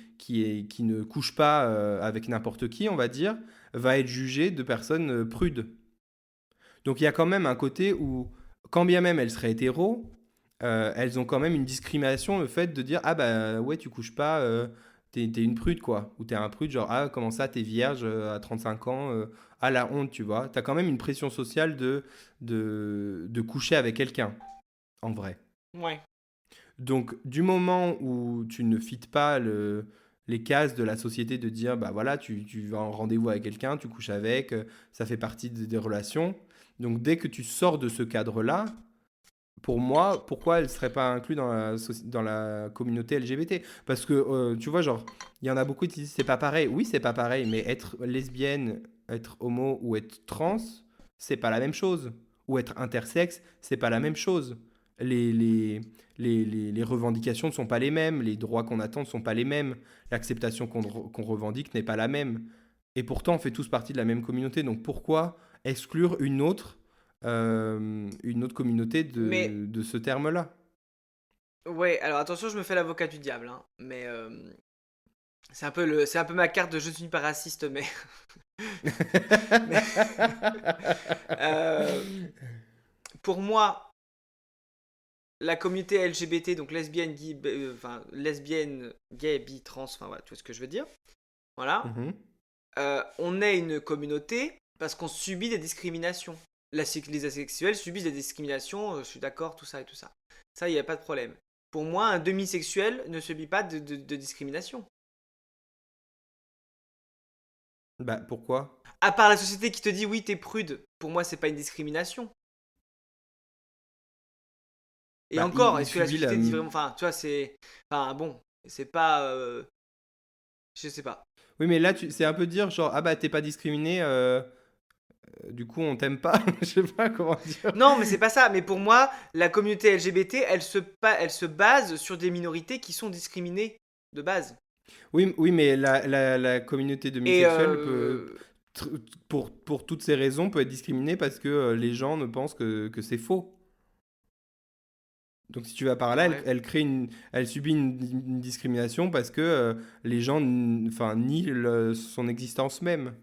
B: ne couche pas avec n'importe qui, on va dire, va être jugé de personnes prudes. Donc il y a quand même un côté où, quand bien même elles seraient hétéros, elles ont quand même une discrimination, le fait de dire ah bah ouais, tu couches pas, t'es une prude quoi. Ou t'es un prude, genre ah, comment ça, t'es vierge à 35 ans, ah la honte, tu vois. T'as quand même une pression sociale de coucher avec quelqu'un, en vrai.
A: Ouais.
B: Donc, du moment où tu ne fites pas les cases de la société de dire, bah voilà, tu vas en rendez-vous avec quelqu'un, tu couches avec, ça fait partie des relations. Donc, dès que tu sors de ce cadre-là, pour moi, pourquoi elle ne serait pas inclue dans la communauté LGBT? Parce que, tu vois, genre, il y en a beaucoup qui disent, c'est pas pareil. Oui, c'est pas pareil, mais être lesbienne, être homo ou être trans, c'est pas la même chose. Ou être intersexe, c'est pas la même chose. Les, les, les revendications ne sont pas les mêmes, les droits qu'on attend ne sont pas les mêmes, l'acceptation qu'on revendique n'est pas la même. Et pourtant, on fait tous partie de la même communauté. Donc pourquoi exclure une autre communauté
A: Mais,
B: de ce terme-là?
A: ouais, alors attention, je me fais l'avocat du diable, hein, mais c'est un peu ma carte de je ne suis pas raciste, mais, mais euh, pour moi, la communauté LGBT, donc lesbienne, enfin, lesbienne, gay, bi, trans, enfin voilà, tu vois ce que je veux dire. Voilà.
B: Mhm.
A: On est une communauté parce qu'on subit des discriminations. Les asexuels subissent des discriminations, je suis d'accord, tout ça et tout ça. Ça, il n'y a pas de problème. Pour moi, un demisexuel ne subit pas de discrimination.
B: Bah, pourquoi?
A: À part la société qui te dit oui, t'es prude, pour moi, c'est pas une discrimination. Et
B: Bah,
A: encore,
B: il
A: est-ce que la
B: subit la...
A: société dit vraiment. Enfin, tu vois, c'est. Enfin, bon, c'est pas. Je sais pas.
B: Oui, mais là, c'est un peu dire, genre, ah bah, t'es pas discriminé, du coup, on t'aime pas. Je sais pas comment dire.
A: Non, mais c'est pas ça. Mais pour moi, la communauté LGBT, elle se base sur des minorités qui sont discriminées de base.
B: Oui, oui, mais la communauté
A: Et
B: demisexuelle pour toutes ces raisons, peut être discriminée parce que les gens ne pensent que c'est faux. Donc, si tu vas par là,
A: ouais.
B: elle subit une discrimination parce que les gens enfin, nient son existence même.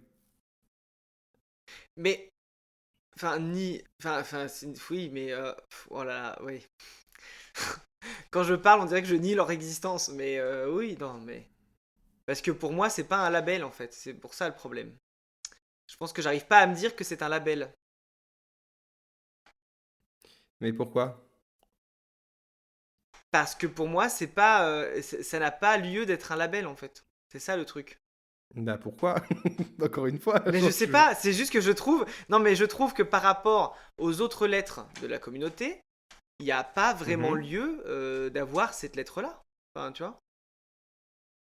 A: Mais enfin ni oui mais oh là là, oui. Quand je parle, on dirait que je nie leur existence, mais oui, non, mais parce que pour moi, c'est pas un label en fait, c'est pour ça le problème. Je pense que j'arrive pas à me dire que c'est un label
B: Mais pourquoi?
A: parce que pour moi, c'est pas ça n'a pas lieu d'être un label en fait. C'est ça le truc.
B: Bah pourquoi? Encore une fois,
A: Mais je sais pas, c'est juste que je trouve non mais je trouve que par rapport aux autres lettres de la communauté, il n'y a pas vraiment
B: Mhm.
A: lieu d'avoir cette lettre-là. Enfin, tu vois.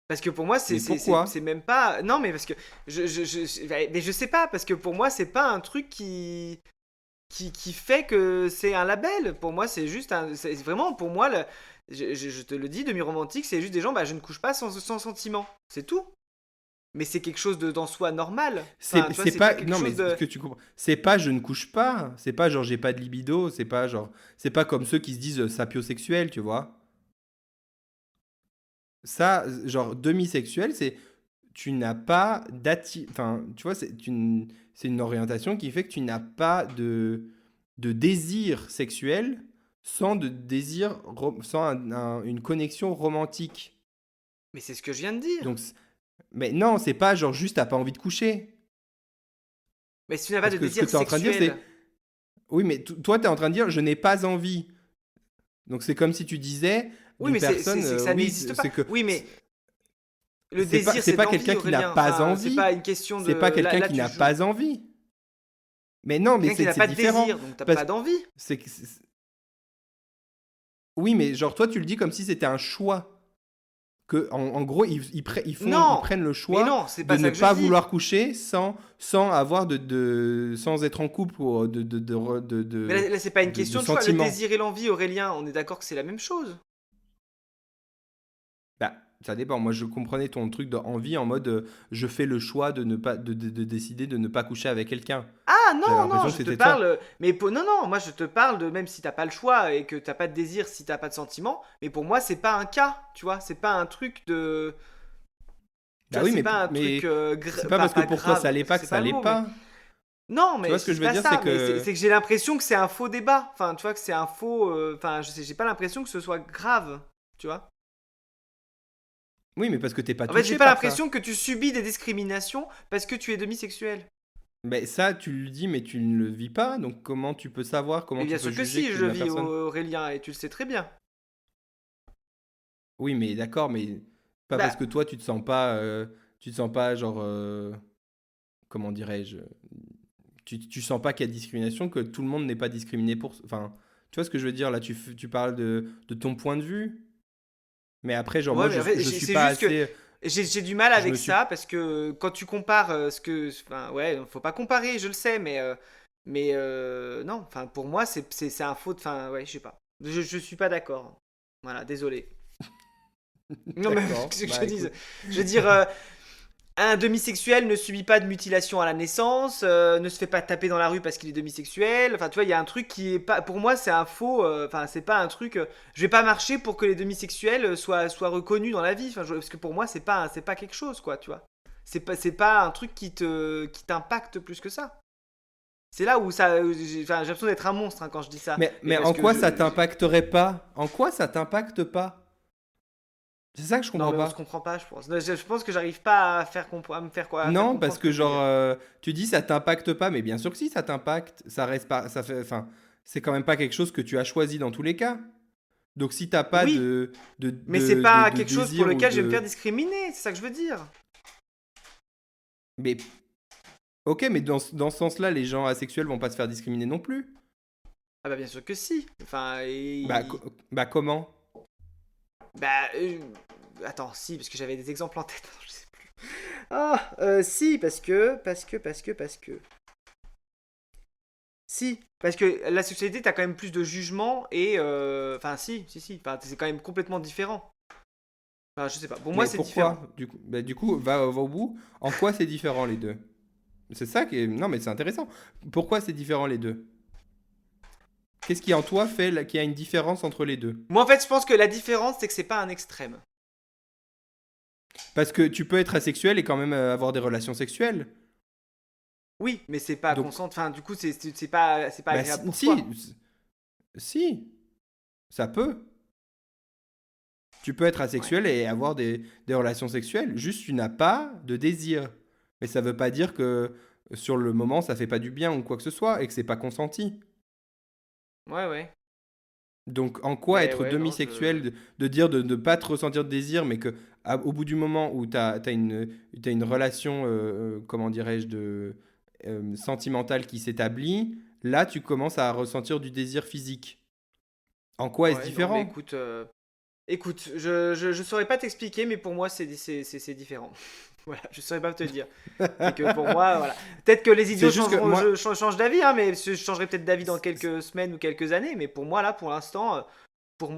A: Parce que pour moi,
B: Mais pourquoi?
A: c'est même pas. Non, mais parce que. Mais je sais pas, parce que pour moi, c'est pas un truc qui fait que c'est un label. Pour moi, c'est juste un. C'est vraiment, pour moi, je te le dis, demi-romantique, c'est juste des gens, bah, je ne couche pas sans sentiment. C'est tout. Mais c'est quelque chose d'en soi normal. Enfin, tu vois,
B: C'est
A: c'est pas
B: pas
A: quelque
B: non mais
A: chose
B: ce
A: de.
B: que tu comprends, c'est pas je ne couche pas, c'est pas genre j'ai pas de libido, c'est pas genre c'est pas comme ceux qui se disent sapiosexuels, tu vois. Ça genre demisexuel, c'est tu n'as pas enfin tu vois c'est une orientation qui fait que tu n'as pas de désir sexuel sans de désir sans une connexion romantique.
A: Mais c'est ce que je viens de dire.
B: Donc mais non, c'est pas genre juste t'as pas envie de coucher.
A: Mais si tu n'as pas
B: Parce
A: de
B: que ce que
A: désir
B: tu es en train de dire,
A: sexuel.
B: c'est oui, mais toi, tu es en train de dire je n'ai pas envie. Donc c'est comme si tu disais
A: Oui,
B: d'une
A: mais
B: personne,
A: c'est que ça
B: oui,
A: n'existe pas.
B: c'est que
A: Oui, mais le désir,
B: c'est
A: c'est de
B: pas
A: l'envie,
B: quelqu'un qui n'a
A: Aurélien.
B: pas
A: Enfin, c'est
B: envie.
A: pas une question de.
B: C'est pas quelqu'un
A: Là,
B: qui
A: tu
B: n'a
A: joues.
B: pas envie. Mais non, mais
A: Quelqu'un qui n'a
B: c'est
A: pas de
B: différent.
A: désir, donc t'as
B: Parce
A: pas d'envie.
B: c'est que oui, mais genre toi tu le dis comme si c'était un choix. Que en gros ils
A: Non,
B: prennent le
A: mais
B: choix
A: non, c'est
B: de
A: pas
B: ne
A: ça que je
B: pas
A: dis.
B: vouloir coucher sans avoir sans être en couple ou
A: Mais là, c'est pas une
B: de
A: question de choix. Le
B: sentiments.
A: désir et l'envie, Aurélien, on est d'accord que c'est la même chose.
B: Bah, Ça dépend. Moi, je comprenais ton truc d'envie en mode je fais le choix de ne pas de décider de ne pas coucher avec quelqu'un.
A: Ah
B: J'avais
A: non, non,
B: l'impression que
A: je te
B: c'était ça.
A: parle. Non, non, moi je te parle de même si t'as pas le choix et que t'as pas de désir si t'as pas de sentiment. Mais pour moi, c'est pas un cas, tu vois. C'est pas un truc de. Tu
B: Bah
A: vois,
B: oui,
A: c'est pas un truc.
B: mais c'est pas
A: Pas,
B: parce que
A: pas
B: pour toi ça
A: grave,
B: allait
A: parce que
B: pas que
A: c'est
B: ça
A: pas le
B: allait
A: mot, mais.
B: pas.
A: Non,
B: Tu
A: mais
B: vois ce que
A: je
B: je
A: dis
B: veux
A: pas
B: dire, c'est
A: ça, mais
B: que
A: c'est que j'ai l'impression que c'est un faux débat. Enfin, tu vois, que c'est un faux. Enfin, je sais, j'ai pas l'impression que ce soit grave, tu vois.
B: oui, mais parce que t'es pas
A: En fait, j'ai
B: touché
A: pas
B: par ça.
A: l'impression que tu subis des discriminations parce que tu es demisexuel.
B: Mais ça, tu le dis, mais tu ne le vis pas. Donc comment tu peux savoir, comment
A: Mais
B: tu
A: bien
B: peux
A: sûr que
B: juger
A: si,
B: que
A: je le
B: la
A: vis,
B: personne.
A: Aurélien, et tu le sais très bien.
B: Oui, mais d'accord, mais pas parce
A: Bah,
B: que toi tu te sens pas genre, comment dirais-je, tu sens pas qu'il y a discrimination, que tout le monde n'est pas discriminé pour, enfin, tu vois ce que je veux dire là, tu parles de ton point de vue, mais après, genre
A: ouais,
B: moi
A: mais en fait,
B: je suis
A: c'est
B: pas
A: juste que
B: assez,
A: j'ai du mal
B: je me
A: avec
B: suis,
A: ça parce que quand tu compares ce que. Enfin, ouais, faut pas comparer, je le sais, mais non, enfin, pour moi, c'est un faux. Enfin, ouais, je sais pas. Je suis pas d'accord. Voilà, désolé. Non, mais
B: d'accord,
A: qu'est-ce que je
B: bah
A: dise?
B: écoute,
A: Je veux dire, un demisexuel ne subit pas de mutilation à la naissance, ne se fait pas taper dans la rue parce qu'il est demisexuel. Enfin, tu vois, il y a un truc qui est pas. Pour moi, c'est un faux. Enfin, c'est pas un truc. Je vais pas marcher pour que les demisexuels soient reconnus dans la vie. Enfin, parce que pour moi, c'est pas quelque chose, quoi, tu vois. C'est pas un truc qui t'impacte plus que ça. C'est là où ça. Enfin, j'ai l'impression d'être un monstre hein, quand je dis ça. Mais
B: mais
A: parce
B: en
A: que
B: quoi ça t'impacterait pas? En quoi ça t'impacte pas? C'est ça que je
A: Non,
B: comprends
A: mais on se
B: pas.
A: comprend pas, je pense. Je pense que j'arrive pas à faire
B: Non,
A: comprendre
B: parce
A: ce que
B: que
A: je veux
B: genre,
A: dire.
B: tu dis ça t'impacte pas, mais bien sûr que si ça t'impacte, ça reste pas, ça fait, enfin, c'est quand même pas quelque chose que tu as choisi dans tous les cas. Donc si t'as pas
A: Oui, mais c'est pas
B: de
A: quelque chose pour
B: désir ou
A: lequel je vais me faire
B: de,
A: discriminer, c'est ça que je veux dire.
B: mais ok, mais dans ce sens-là, les gens asexuels vont pas se faire discriminer non plus.
A: Ah bah bien sûr que si. Enfin,
B: Bah, bah comment?
A: bah attends, si, parce que j'avais des exemples en tête. Je sais plus. Ah, si, parce que. Si, parce que la sexualité, t'as quand même plus de jugement et enfin si, enfin c'est quand même complètement différent. Enfin, je sais pas. Pour moi,
B: Mais
A: c'est différent.
B: pourquoi? Du coup, va au bout. En quoi c'est différent les deux? C'est ça qui est, non mais c'est intéressant. Pourquoi c'est différent les deux? Qu'est-ce qui en toi fait qu'il y a une différence entre les deux?
A: Moi, en fait, je pense que la différence, c'est que c'est pas un extrême.
B: Parce que tu peux être asexuel et quand même avoir des relations sexuelles.
A: Oui, mais c'est pas
B: Donc,
A: consent. Enfin, du coup, c'est pas
B: bah
A: agréable pour
B: si,
A: toi.
B: si, ça peut. Tu peux être
A: Ouais.
B: asexuel et avoir des relations sexuelles. Juste, tu n'as pas de désir. Mais ça veut pas dire que sur le moment, ça fait pas du bien ou quoi que ce soit et que c'est pas consenti.
A: Ouais, ouais.
B: Donc, en quoi
A: Mais
B: être
A: ouais, non, je.
B: demisexuel, de dire de ne pas te ressentir de désir, mais que au bout du moment où t'as une relation, comment dirais-je, sentimentale qui s'établit, là, tu commences à ressentir du désir physique. En quoi est-ce
A: Ouais, non, mais
B: différent?
A: écoute, écoute, je saurais pas t'expliquer, mais pour moi, c'est différent. Voilà, je saurais pas te dire. C'est que pour moi, voilà. Peut-être que les
B: C'est
A: idiots
B: juste que
A: changeront,
B: moi,
A: changent d'avis, hein, mais je changerai peut-être d'avis dans quelques semaines ou quelques années, mais pour moi, là, pour l'instant, pour,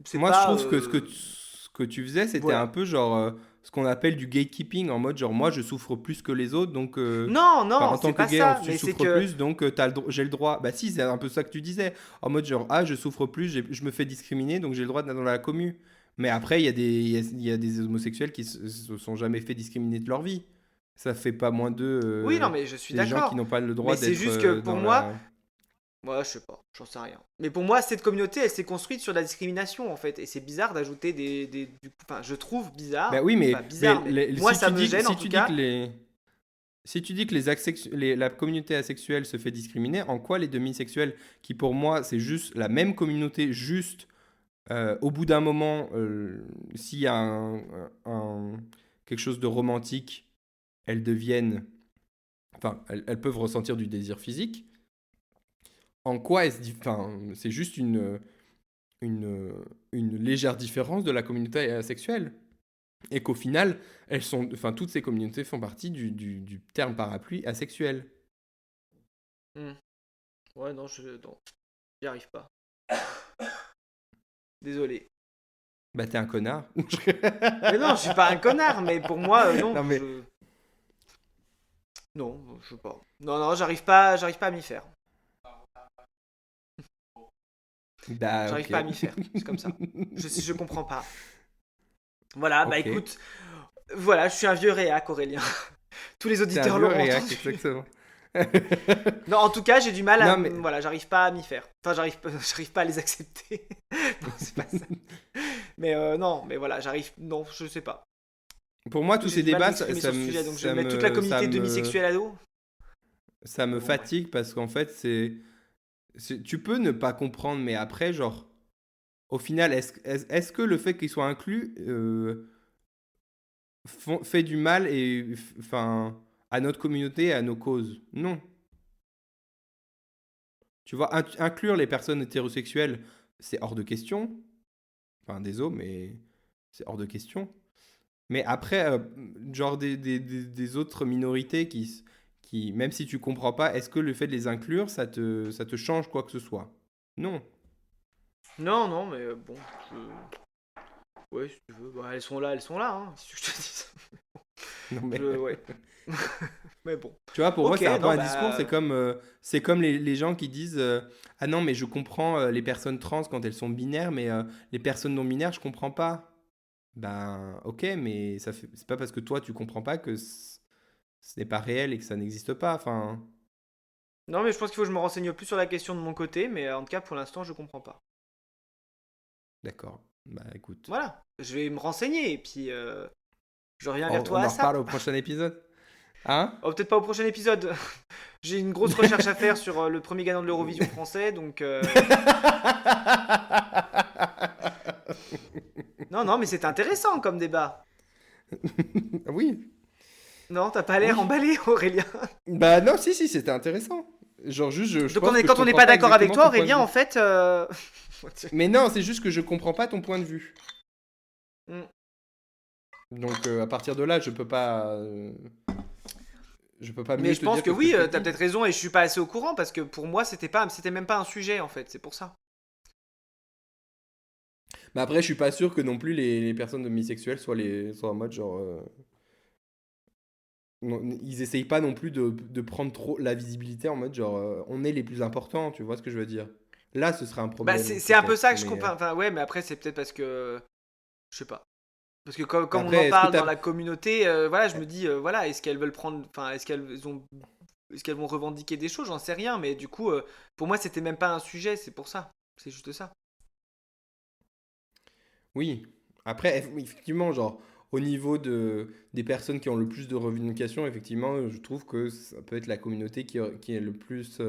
A: c'est
B: Moi, je
A: pas.
B: trouve que ce que tu faisais, c'était un
A: Voilà.
B: peu genre ce qu'on appelle du gatekeeping, en mode genre moi, je souffre plus que les autres, donc
A: Non,
B: enfin,
A: non,
B: en tant
A: c'est
B: que
A: pas
B: gay,
A: ça,
B: tu
A: mais c'est
B: souffres
A: que.
B: plus, donc j'ai le droit. Bah si, c'est un peu ça que tu disais, en mode genre ah, je souffre plus, je me fais discriminer, donc j'ai le droit d'être dans la commu. Mais après, il y a des homosexuels qui se sont jamais fait discriminer de leur vie. Ça fait pas moins d'eux
A: Oui, non, mais je suis
B: des gens qui
A: d'accord.
B: n'ont pas le
A: Mais
B: droit
A: c'est
B: d'être
A: juste que pour
B: dans
A: moi,
B: la.
A: moi, je sais pas, j'en sais rien. Mais pour moi, cette communauté, elle s'est construite sur de la discrimination, en fait. Et c'est bizarre d'ajouter Enfin, je trouve
B: Bah
A: bizarre.
B: oui,
A: Pas bizarre, mais moi, ça me gêne, en
B: si
A: tout
B: tu dis que
A: cas.
B: si tu dis que la communauté asexuelle se fait discriminer, en quoi les demisexuels, qui pour moi c'est juste la même communauté, juste au bout d'un moment, s'il y a quelque chose de romantique, elles deviennent, enfin, elles peuvent ressentir du désir physique. En quoi enfin, c'est juste une, une légère différence de la communauté asexuelle. Et qu'au final, enfin, toutes ces communautés font partie du terme parapluie asexuel.
A: Hmm. Ouais, non, non, j'y arrive pas. Désolé.
B: Bah, t'es un connard.
A: Mais non, je suis pas un connard, mais pour moi, non,
B: Non, mais.
A: Non, je sais pas. Non, non, j'arrive pas à m'y faire.
B: Bah,
A: J'arrive
B: ok.
A: pas à m'y faire. C'est comme ça. Je comprends pas. Voilà, bah
B: Ok.
A: écoute, voilà, je suis un vieux réac, Aurélien. Tous les
B: T'es un
A: auditeurs
B: vieux
A: l'auront
B: réac,
A: entendu.
B: exactement.
A: Non, en tout cas, j'ai du mal à.
B: Non, mais.
A: Voilà, j'arrive pas à m'y faire. Enfin, j'arrive pas à les accepter. Non, c'est pas ça. Mais non, mais voilà, j'arrive. Non, je sais pas.
B: Pour moi, tous
A: J'ai
B: ces
A: du mal à
B: débats,
A: m'exprimer sur ce sujet, donc je vais mettre toute la
B: ça
A: communauté
B: me,
A: demisexuelle à dos.
B: ça me
A: Bon, bref.
B: fatigue parce qu'en fait, tu peux ne pas comprendre, mais après, genre, au final, est-ce que le fait qu'ils soient inclus fait du mal enfin, à notre communauté et à nos causes? Non. Tu vois, inclure les personnes hétérosexuelles, c'est hors de question. Enfin, désolé, mais c'est hors de question. Mais après, genre des autres minorités même si tu comprends pas, est-ce que le fait de les inclure, ça te change quoi que ce soit? Non.
A: Non, non, mais bon, ouais, si tu veux. Bah, elles sont là, hein. Si tu veux que je te dise.
B: Non mais,
A: Ouais. Mais bon.
B: tu vois, pour moi,
A: Ok,
B: c'est un peu
A: non,
B: un discours.
A: bah.
B: C'est comme les gens qui disent ah non, mais je comprends les personnes trans quand elles sont binaires, mais les personnes non binaires, je comprends pas. Ben, ok, mais c'est pas parce que toi tu comprends pas que ce n'est pas réel et que ça n'existe pas. Enfin,
A: Non, mais je pense qu'il faut que je me renseigne plus sur la question de mon côté, mais en tout cas, pour l'instant, je comprends pas.
B: d'accord. Bah écoute,
A: Voilà. Je vais me renseigner et puis je reviens vers toi
B: on
A: à
B: en reparle
A: ça.
B: au prochain épisode. Hein?
A: Oh, peut-être pas au prochain épisode. J'ai une grosse recherche à faire sur le premier gagnant de l'Eurovision français, donc. Non, non, mais c'est intéressant comme débat.
B: Oui,
A: Non, t'as pas l'air
B: oui.
A: emballé, Aurélien.
B: Bah non, si, c'était intéressant. Genre juste, je
A: Donc
B: pense que je
A: quand on n'est
B: comprends
A: pas
B: pas
A: d'accord avec
B: exactement
A: toi,
B: ton point de
A: Aurélien, en
B: vue.
A: fait.
B: Mais non, c'est juste que je comprends pas ton point de vue.
A: Hmm.
B: Donc à partir de là, je peux pas
A: Mais
B: mieux
A: je
B: te
A: pense
B: dire
A: que
B: que ce que
A: oui,
B: je te
A: t'as
B: dis.
A: peut-être raison et je suis pas assez au courant parce que pour moi, c'était même pas un sujet en fait, c'est pour ça.
B: Mais après, je suis pas sûr que non plus les personnes demisexuelles soient en mode genre. Ils essayent pas non plus de prendre trop la visibilité en mode genre on est les plus importants, tu vois ce que je veux dire. Là, ce serait un
A: Bah,
B: problème
A: c'est un peu
B: peut-être.
A: ça que je
B: Mais
A: comprends. Enfin, ouais, mais après, c'est peut-être parce que. Je sais pas. Parce que comme on en
B: après, est-ce que
A: parle dans
B: t'as.
A: la communauté, voilà, je me dis, voilà, est-ce qu'elles veulent prendre. Enfin, est-ce qu'elles vont revendiquer des choses? J'en sais rien, mais du coup, pour moi, c'était même pas un sujet, c'est pour ça. C'est juste ça.
B: Oui. Après, oui, effectivement, genre, au niveau des personnes qui ont le plus de revendications, effectivement, je trouve que ça peut être la communauté qui est le plus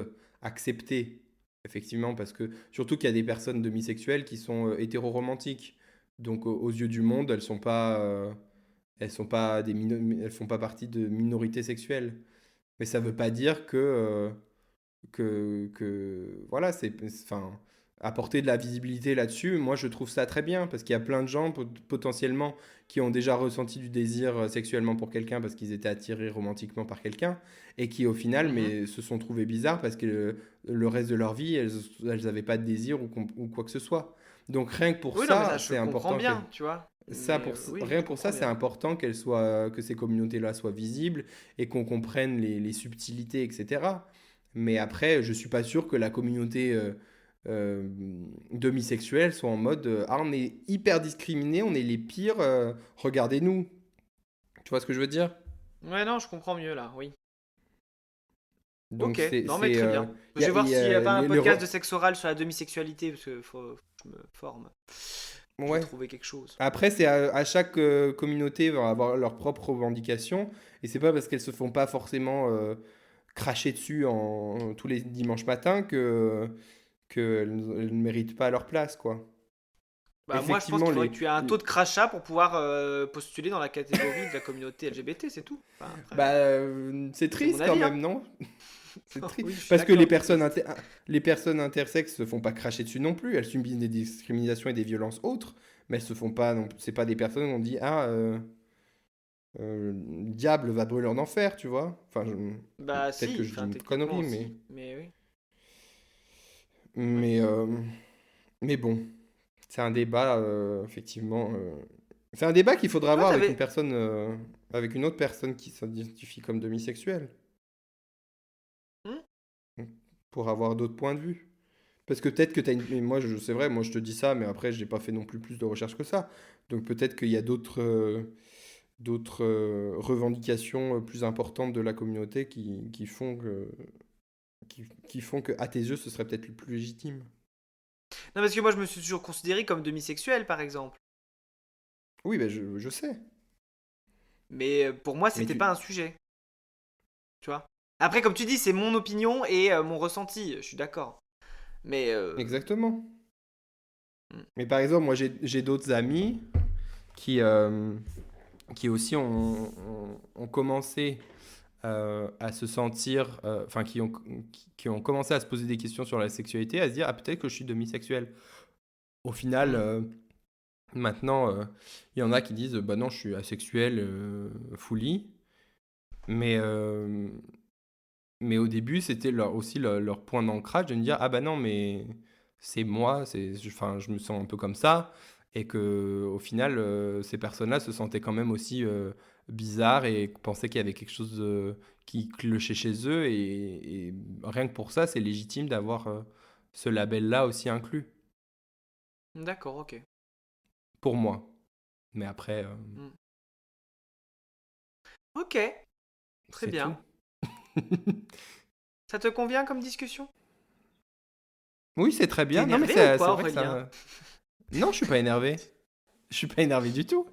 B: acceptée. Effectivement, parce que surtout qu'il y a des personnes demisexuelles qui sont hétéroromantiques. Donc, aux yeux du monde, elles sont pas elles font pas partie de minorités sexuelles. Mais ça veut pas dire voilà, enfin, apporter de la visibilité là-dessus, moi je trouve ça très bien parce qu'il y a plein de gens potentiellement qui ont déjà ressenti du désir sexuellement pour quelqu'un parce qu'ils étaient attirés romantiquement par quelqu'un et qui au final
A: Mhm.
B: mais se sont trouvés bizarres parce que le reste de leur vie elles avaient pas de désir ou quoi que ce soit. Donc rien que pour
A: Oui, non, mais
B: ça,
A: ça, je
B: c'est
A: comprends
B: important
A: bien, tu vois. Mais oui,
B: rien
A: je
B: pour
A: comprends
B: ça, c'est
A: bien.
B: important que ces communautés-là soient visibles et qu'on comprenne les subtilités, etc. Mais après, je suis pas sûr que la communauté euh, demisexuelle soit en mode ah, on est hyper discriminés, on est les pires, regardez-nous. Tu vois ce que je veux dire?
A: Ouais, non, je comprends mieux là, oui.
B: Donc
A: Ok, non, mais très bien. Je vais voir
B: il y
A: s'il y
B: a
A: avait un
B: les
A: podcast de sexe oral sur la demisexualité, parce que faut que je me forme. Je vais
B: ouais.
A: trouver quelque chose.
B: Après, c'est à chaque communauté va avoir leurs propres revendications et c'est pas parce qu'elles se font pas forcément cracher dessus tous les dimanches matins qu'elles ne méritent pas leur place, quoi.
A: Bah, moi, je pense
B: Effectivement,
A: qu'il faudrait que tu aies un taux de crachat pour pouvoir postuler dans la catégorie de la communauté LGBT, c'est tout. Enfin, après,
B: bah, c'est
A: c'est mon
B: triste quand
A: avis, hein.
B: même, non? C'est triste.
A: Oui, je suis
B: Parce que
A: d'accord, c'est triste.
B: les personnes intersexes se font pas cracher dessus non plus. Elles subissent des discriminations et des violences autres, mais elles se font pas non. C'est pas des personnes où on dit ah diable va brûler en enfer, tu vois. Enfin,
A: Bah,
B: peut-être que
A: si,
B: je dis
A: enfin,
B: une
A: techniquement,
B: connerie,
A: si. Mais oui. Oui.
B: mais euh, mais bon. C'est un débat, effectivement. C'est un débat qu'il faudra
A: Toi,
B: avoir avec
A: t'avais.
B: une personne, avec une autre personne qui s'identifie comme demisexuelle,
A: Hmm.
B: pour avoir d'autres points de vue. Parce que peut-être que t'as une... mais moi, c'est vrai, moi je te dis ça, mais après, j'ai pas fait non plus de recherches que ça. Donc peut-être qu'il y a d'autres revendications plus importantes de la communauté qui font que, à tes yeux, ce serait peut-être le plus légitime.
A: Non, parce que moi, je me suis toujours considéré comme demisexuel, par exemple.
B: Oui, ben je sais.
A: Mais pour moi,
B: Mais
A: c'était pas un sujet. Tu vois. Après, comme tu dis, c'est mon opinion et mon ressenti. Je suis d'accord. Mais.
B: Exactement.
A: Hmm.
B: Mais par exemple, moi, j'ai d'autres amis qui, euh, qui aussi ont commencé à se sentir, enfin, qui ont commencé à se poser des questions sur la sexualité, à se dire, ah, peut-être que je suis demisexuel. Au final,
A: Hmm.
B: maintenant, il y en a qui disent, bah non, je suis asexuel, fully. Mais, euh, mais au début, c'était aussi leur point d'ancrage de me dire, ah bah non, mais c'est moi, enfin, je me sens un peu comme ça. Et que au final, ces personnes-là se sentaient quand même aussi bizarres et pensaient qu'il y avait quelque chose qui clochait chez eux. Et rien que pour ça, c'est légitime d'avoir ce label-là aussi inclus,
A: D'accord, ok.
B: pour moi. Mais après,
A: Hmm. Ok, très
B: c'est tout.
A: bien. Ça te convient comme discussion?
B: Oui, c'est très
A: T'es
B: bien. Non, mais
A: énervé ou
B: c'est
A: pas,
B: vrai que
A: Aurélien?
B: ça. Non, je suis pas énervé. Je suis pas énervé du tout.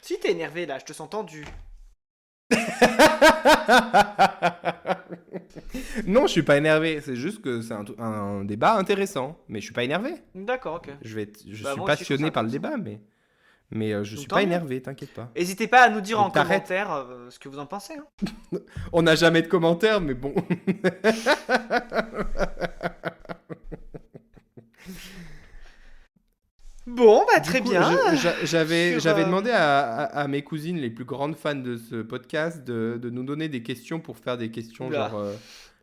A: Si, t'es énervé là, je te sens tendu.
B: Non, je suis pas énervé. C'est juste que c'est un débat intéressant. Mais je suis pas énervé.
A: D'accord, ok.
B: Je
A: Bah,
B: suis
A: moi aussi, je trouve ça
B: passionné par le
A: intéressant.
B: débat, mais je
A: Donc,
B: suis
A: tant
B: pas
A: mieux.
B: énervé, t'inquiète pas.
A: N'hésitez pas à nous dire en
B: Donc t'arrêtes.
A: commentaire ce que vous en pensez, hein.
B: On n'a jamais de commentaires, mais bon.
A: Bon, bah
B: Du
A: très
B: coup,
A: bien. Sur.
B: j'avais demandé à mes cousines les plus grandes fans de ce podcast de nous donner des questions pour faire des questions
A: Oula.
B: genre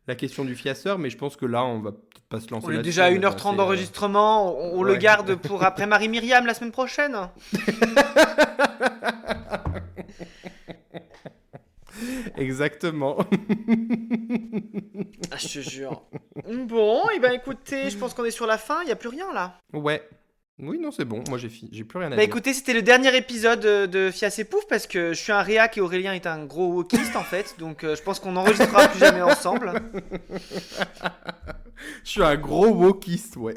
B: la question du fiasseur, mais je pense que là, on va peut-être pas se
A: On
B: lancer
A: est
B: là-dessus.
A: déjà à
B: On
A: une
B: avait
A: heure trente
B: assez.
A: d'enregistrement. On le
B: Ouais.
A: garde pour après Marie-Myriam la semaine prochaine.
B: Exactement.
A: Ah, je te jure. Bon, et ben écoutez, je pense qu'on est sur la fin. Il n'y a plus rien là.
B: Ouais. Oui, non, c'est bon. Moi, j'ai plus rien à
A: Bah
B: dire.
A: écoutez, c'était le dernier épisode de Fiasse et Pouf parce que je suis un réac et Aurélien est un gros wokiste en fait. Donc je pense qu'on n'enregistrera plus jamais ensemble.
B: Je suis un gros wokiste, ouais.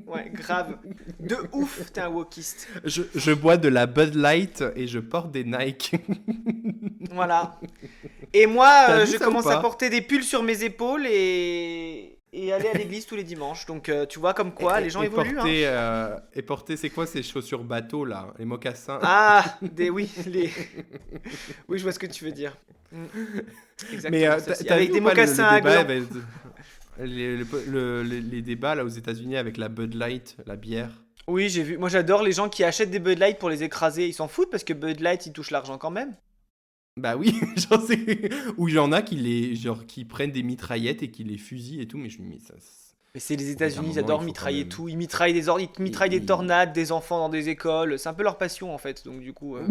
A: Ouais, grave. De ouf, t'es un wokiste.
B: Je bois de la Bud Light et je porte des Nike.
A: Voilà. Et moi,
B: T'as vu
A: je
B: ça ou
A: commence à
B: pas?
A: porter des pulls sur mes épaules et aller à l'église tous les dimanches. Donc tu vois comme quoi les gens évoluent, hein.
B: Et porter, c'est quoi ces chaussures bateau là? Les mocassins?
A: Ah, oui, oui, je vois ce que tu veux dire. Mm,
B: Mais
A: exactement,
B: t'as
A: celle-ci.
B: t'as
A: Avec
B: vu
A: des
B: ou pas
A: mocassins
B: le
A: à
B: débat
A: gland.
B: les débats là aux États-Unis avec la Bud Light, la bière?
A: Oui, j'ai vu. Moi, j'adore les gens qui achètent des Bud Light pour les écraser. Ils s'en foutent parce que Bud Light, ils touchent l'argent quand même.
B: Bah oui, genre ou il y en a qui prennent des mitraillettes et qui les fusillent et tout, mais je me dis, mais ça,
A: Mais c'est les
B: au bout d'un
A: États-Unis, ils
B: moment, il
A: adorent
B: faut quand
A: mitrailler
B: même.
A: tout. Ils mitraillent ils mitraillent des
B: Et-
A: tornades, des enfants dans des écoles. C'est un peu leur passion en fait. Donc du coup, donc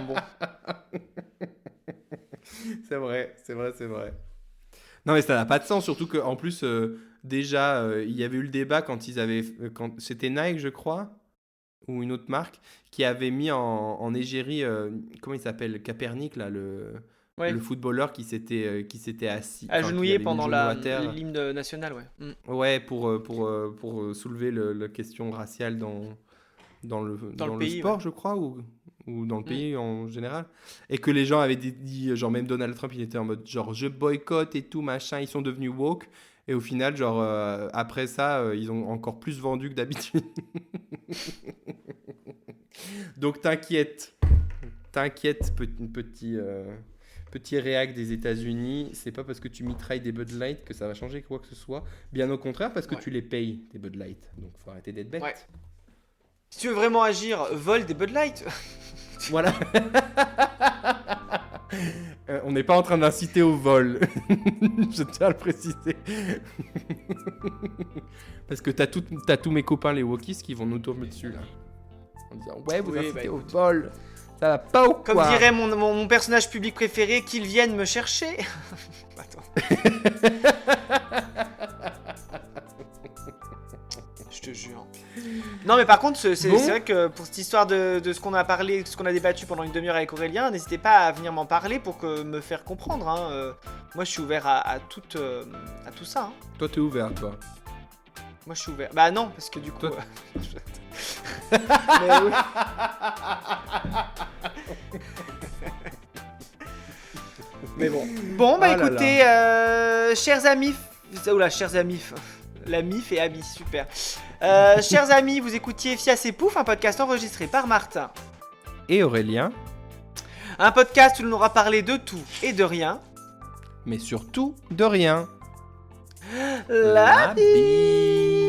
A: bon.
B: C'est vrai, c'est vrai, c'est vrai. Non, mais ça n'a pas de sens, surtout qu'en plus, déjà, il y avait eu le débat quand c'était Nike, je crois, ou une autre marque, qui avait mis en égérie, comment il s'appelle, Kaepernick, là,
A: Ouais.
B: le footballeur qui s'était assis, enfin, qui
A: Agenouillé
B: avait mis le
A: pendant
B: genou à terre.
A: l'hymne national, ouais. Mm.
B: Ouais, pour soulever la question raciale
A: Dans le
B: dans le
A: pays, ouais.
B: sport, je crois, ou dans le
A: Mm.
B: pays en général. Et que les gens avaient dit, genre même Donald Trump, il était en mode, genre, je boycotte et tout, machin, ils sont devenus woke. Et au final, genre, après ça, ils ont encore plus vendu que d'habitude. Donc t'inquiète, petit réac des États-Unis, c'est pas parce que tu mitrailles des Bud Light que ça va changer quoi que ce soit. Bien au contraire, parce que
A: Ouais.
B: tu les payes, des Bud Light. Donc faut arrêter d'être bête.
A: Ouais. Si tu veux vraiment agir, vole des Bud Light.
B: Voilà. On n'est pas en train d'inciter au vol. Je tiens à le préciser. Parce que t'as tous mes copains les wokis qui vont nous tomber dessus là. En disant ouais, vous
A: Oui,
B: incitez
A: bah,
B: au
A: écoute.
B: vol. Ça va pas ou quoi?
A: Comme dirait mon personnage public préféré, qu'ils viennent me chercher. Attends. Je te jure. Non mais par contre, c'est
B: Bon.
A: vrai que pour cette histoire de ce qu'on a parlé, de ce qu'on a débattu pendant une demi-heure avec Aurélien, n'hésitez pas à venir m'en parler pour me faire comprendre. Hein. Moi je suis ouvert à tout ça. Hein.
B: Toi, t'es ouvert, toi.
A: Moi je suis ouvert. Bah non, parce que du coup...
B: Toi-
A: Mais oui. Mais bon. Bon bah
B: Ah là
A: écoutez, chers amis... Oula, chers amis... La MIF et amis, super. Chers amis, vous écoutiez Fias et Pouf, un podcast enregistré par Martin.
B: Et Aurélien,
A: Un podcast où l'on aura parlé de tout et de rien.
B: mais surtout de rien.
A: La
B: bise.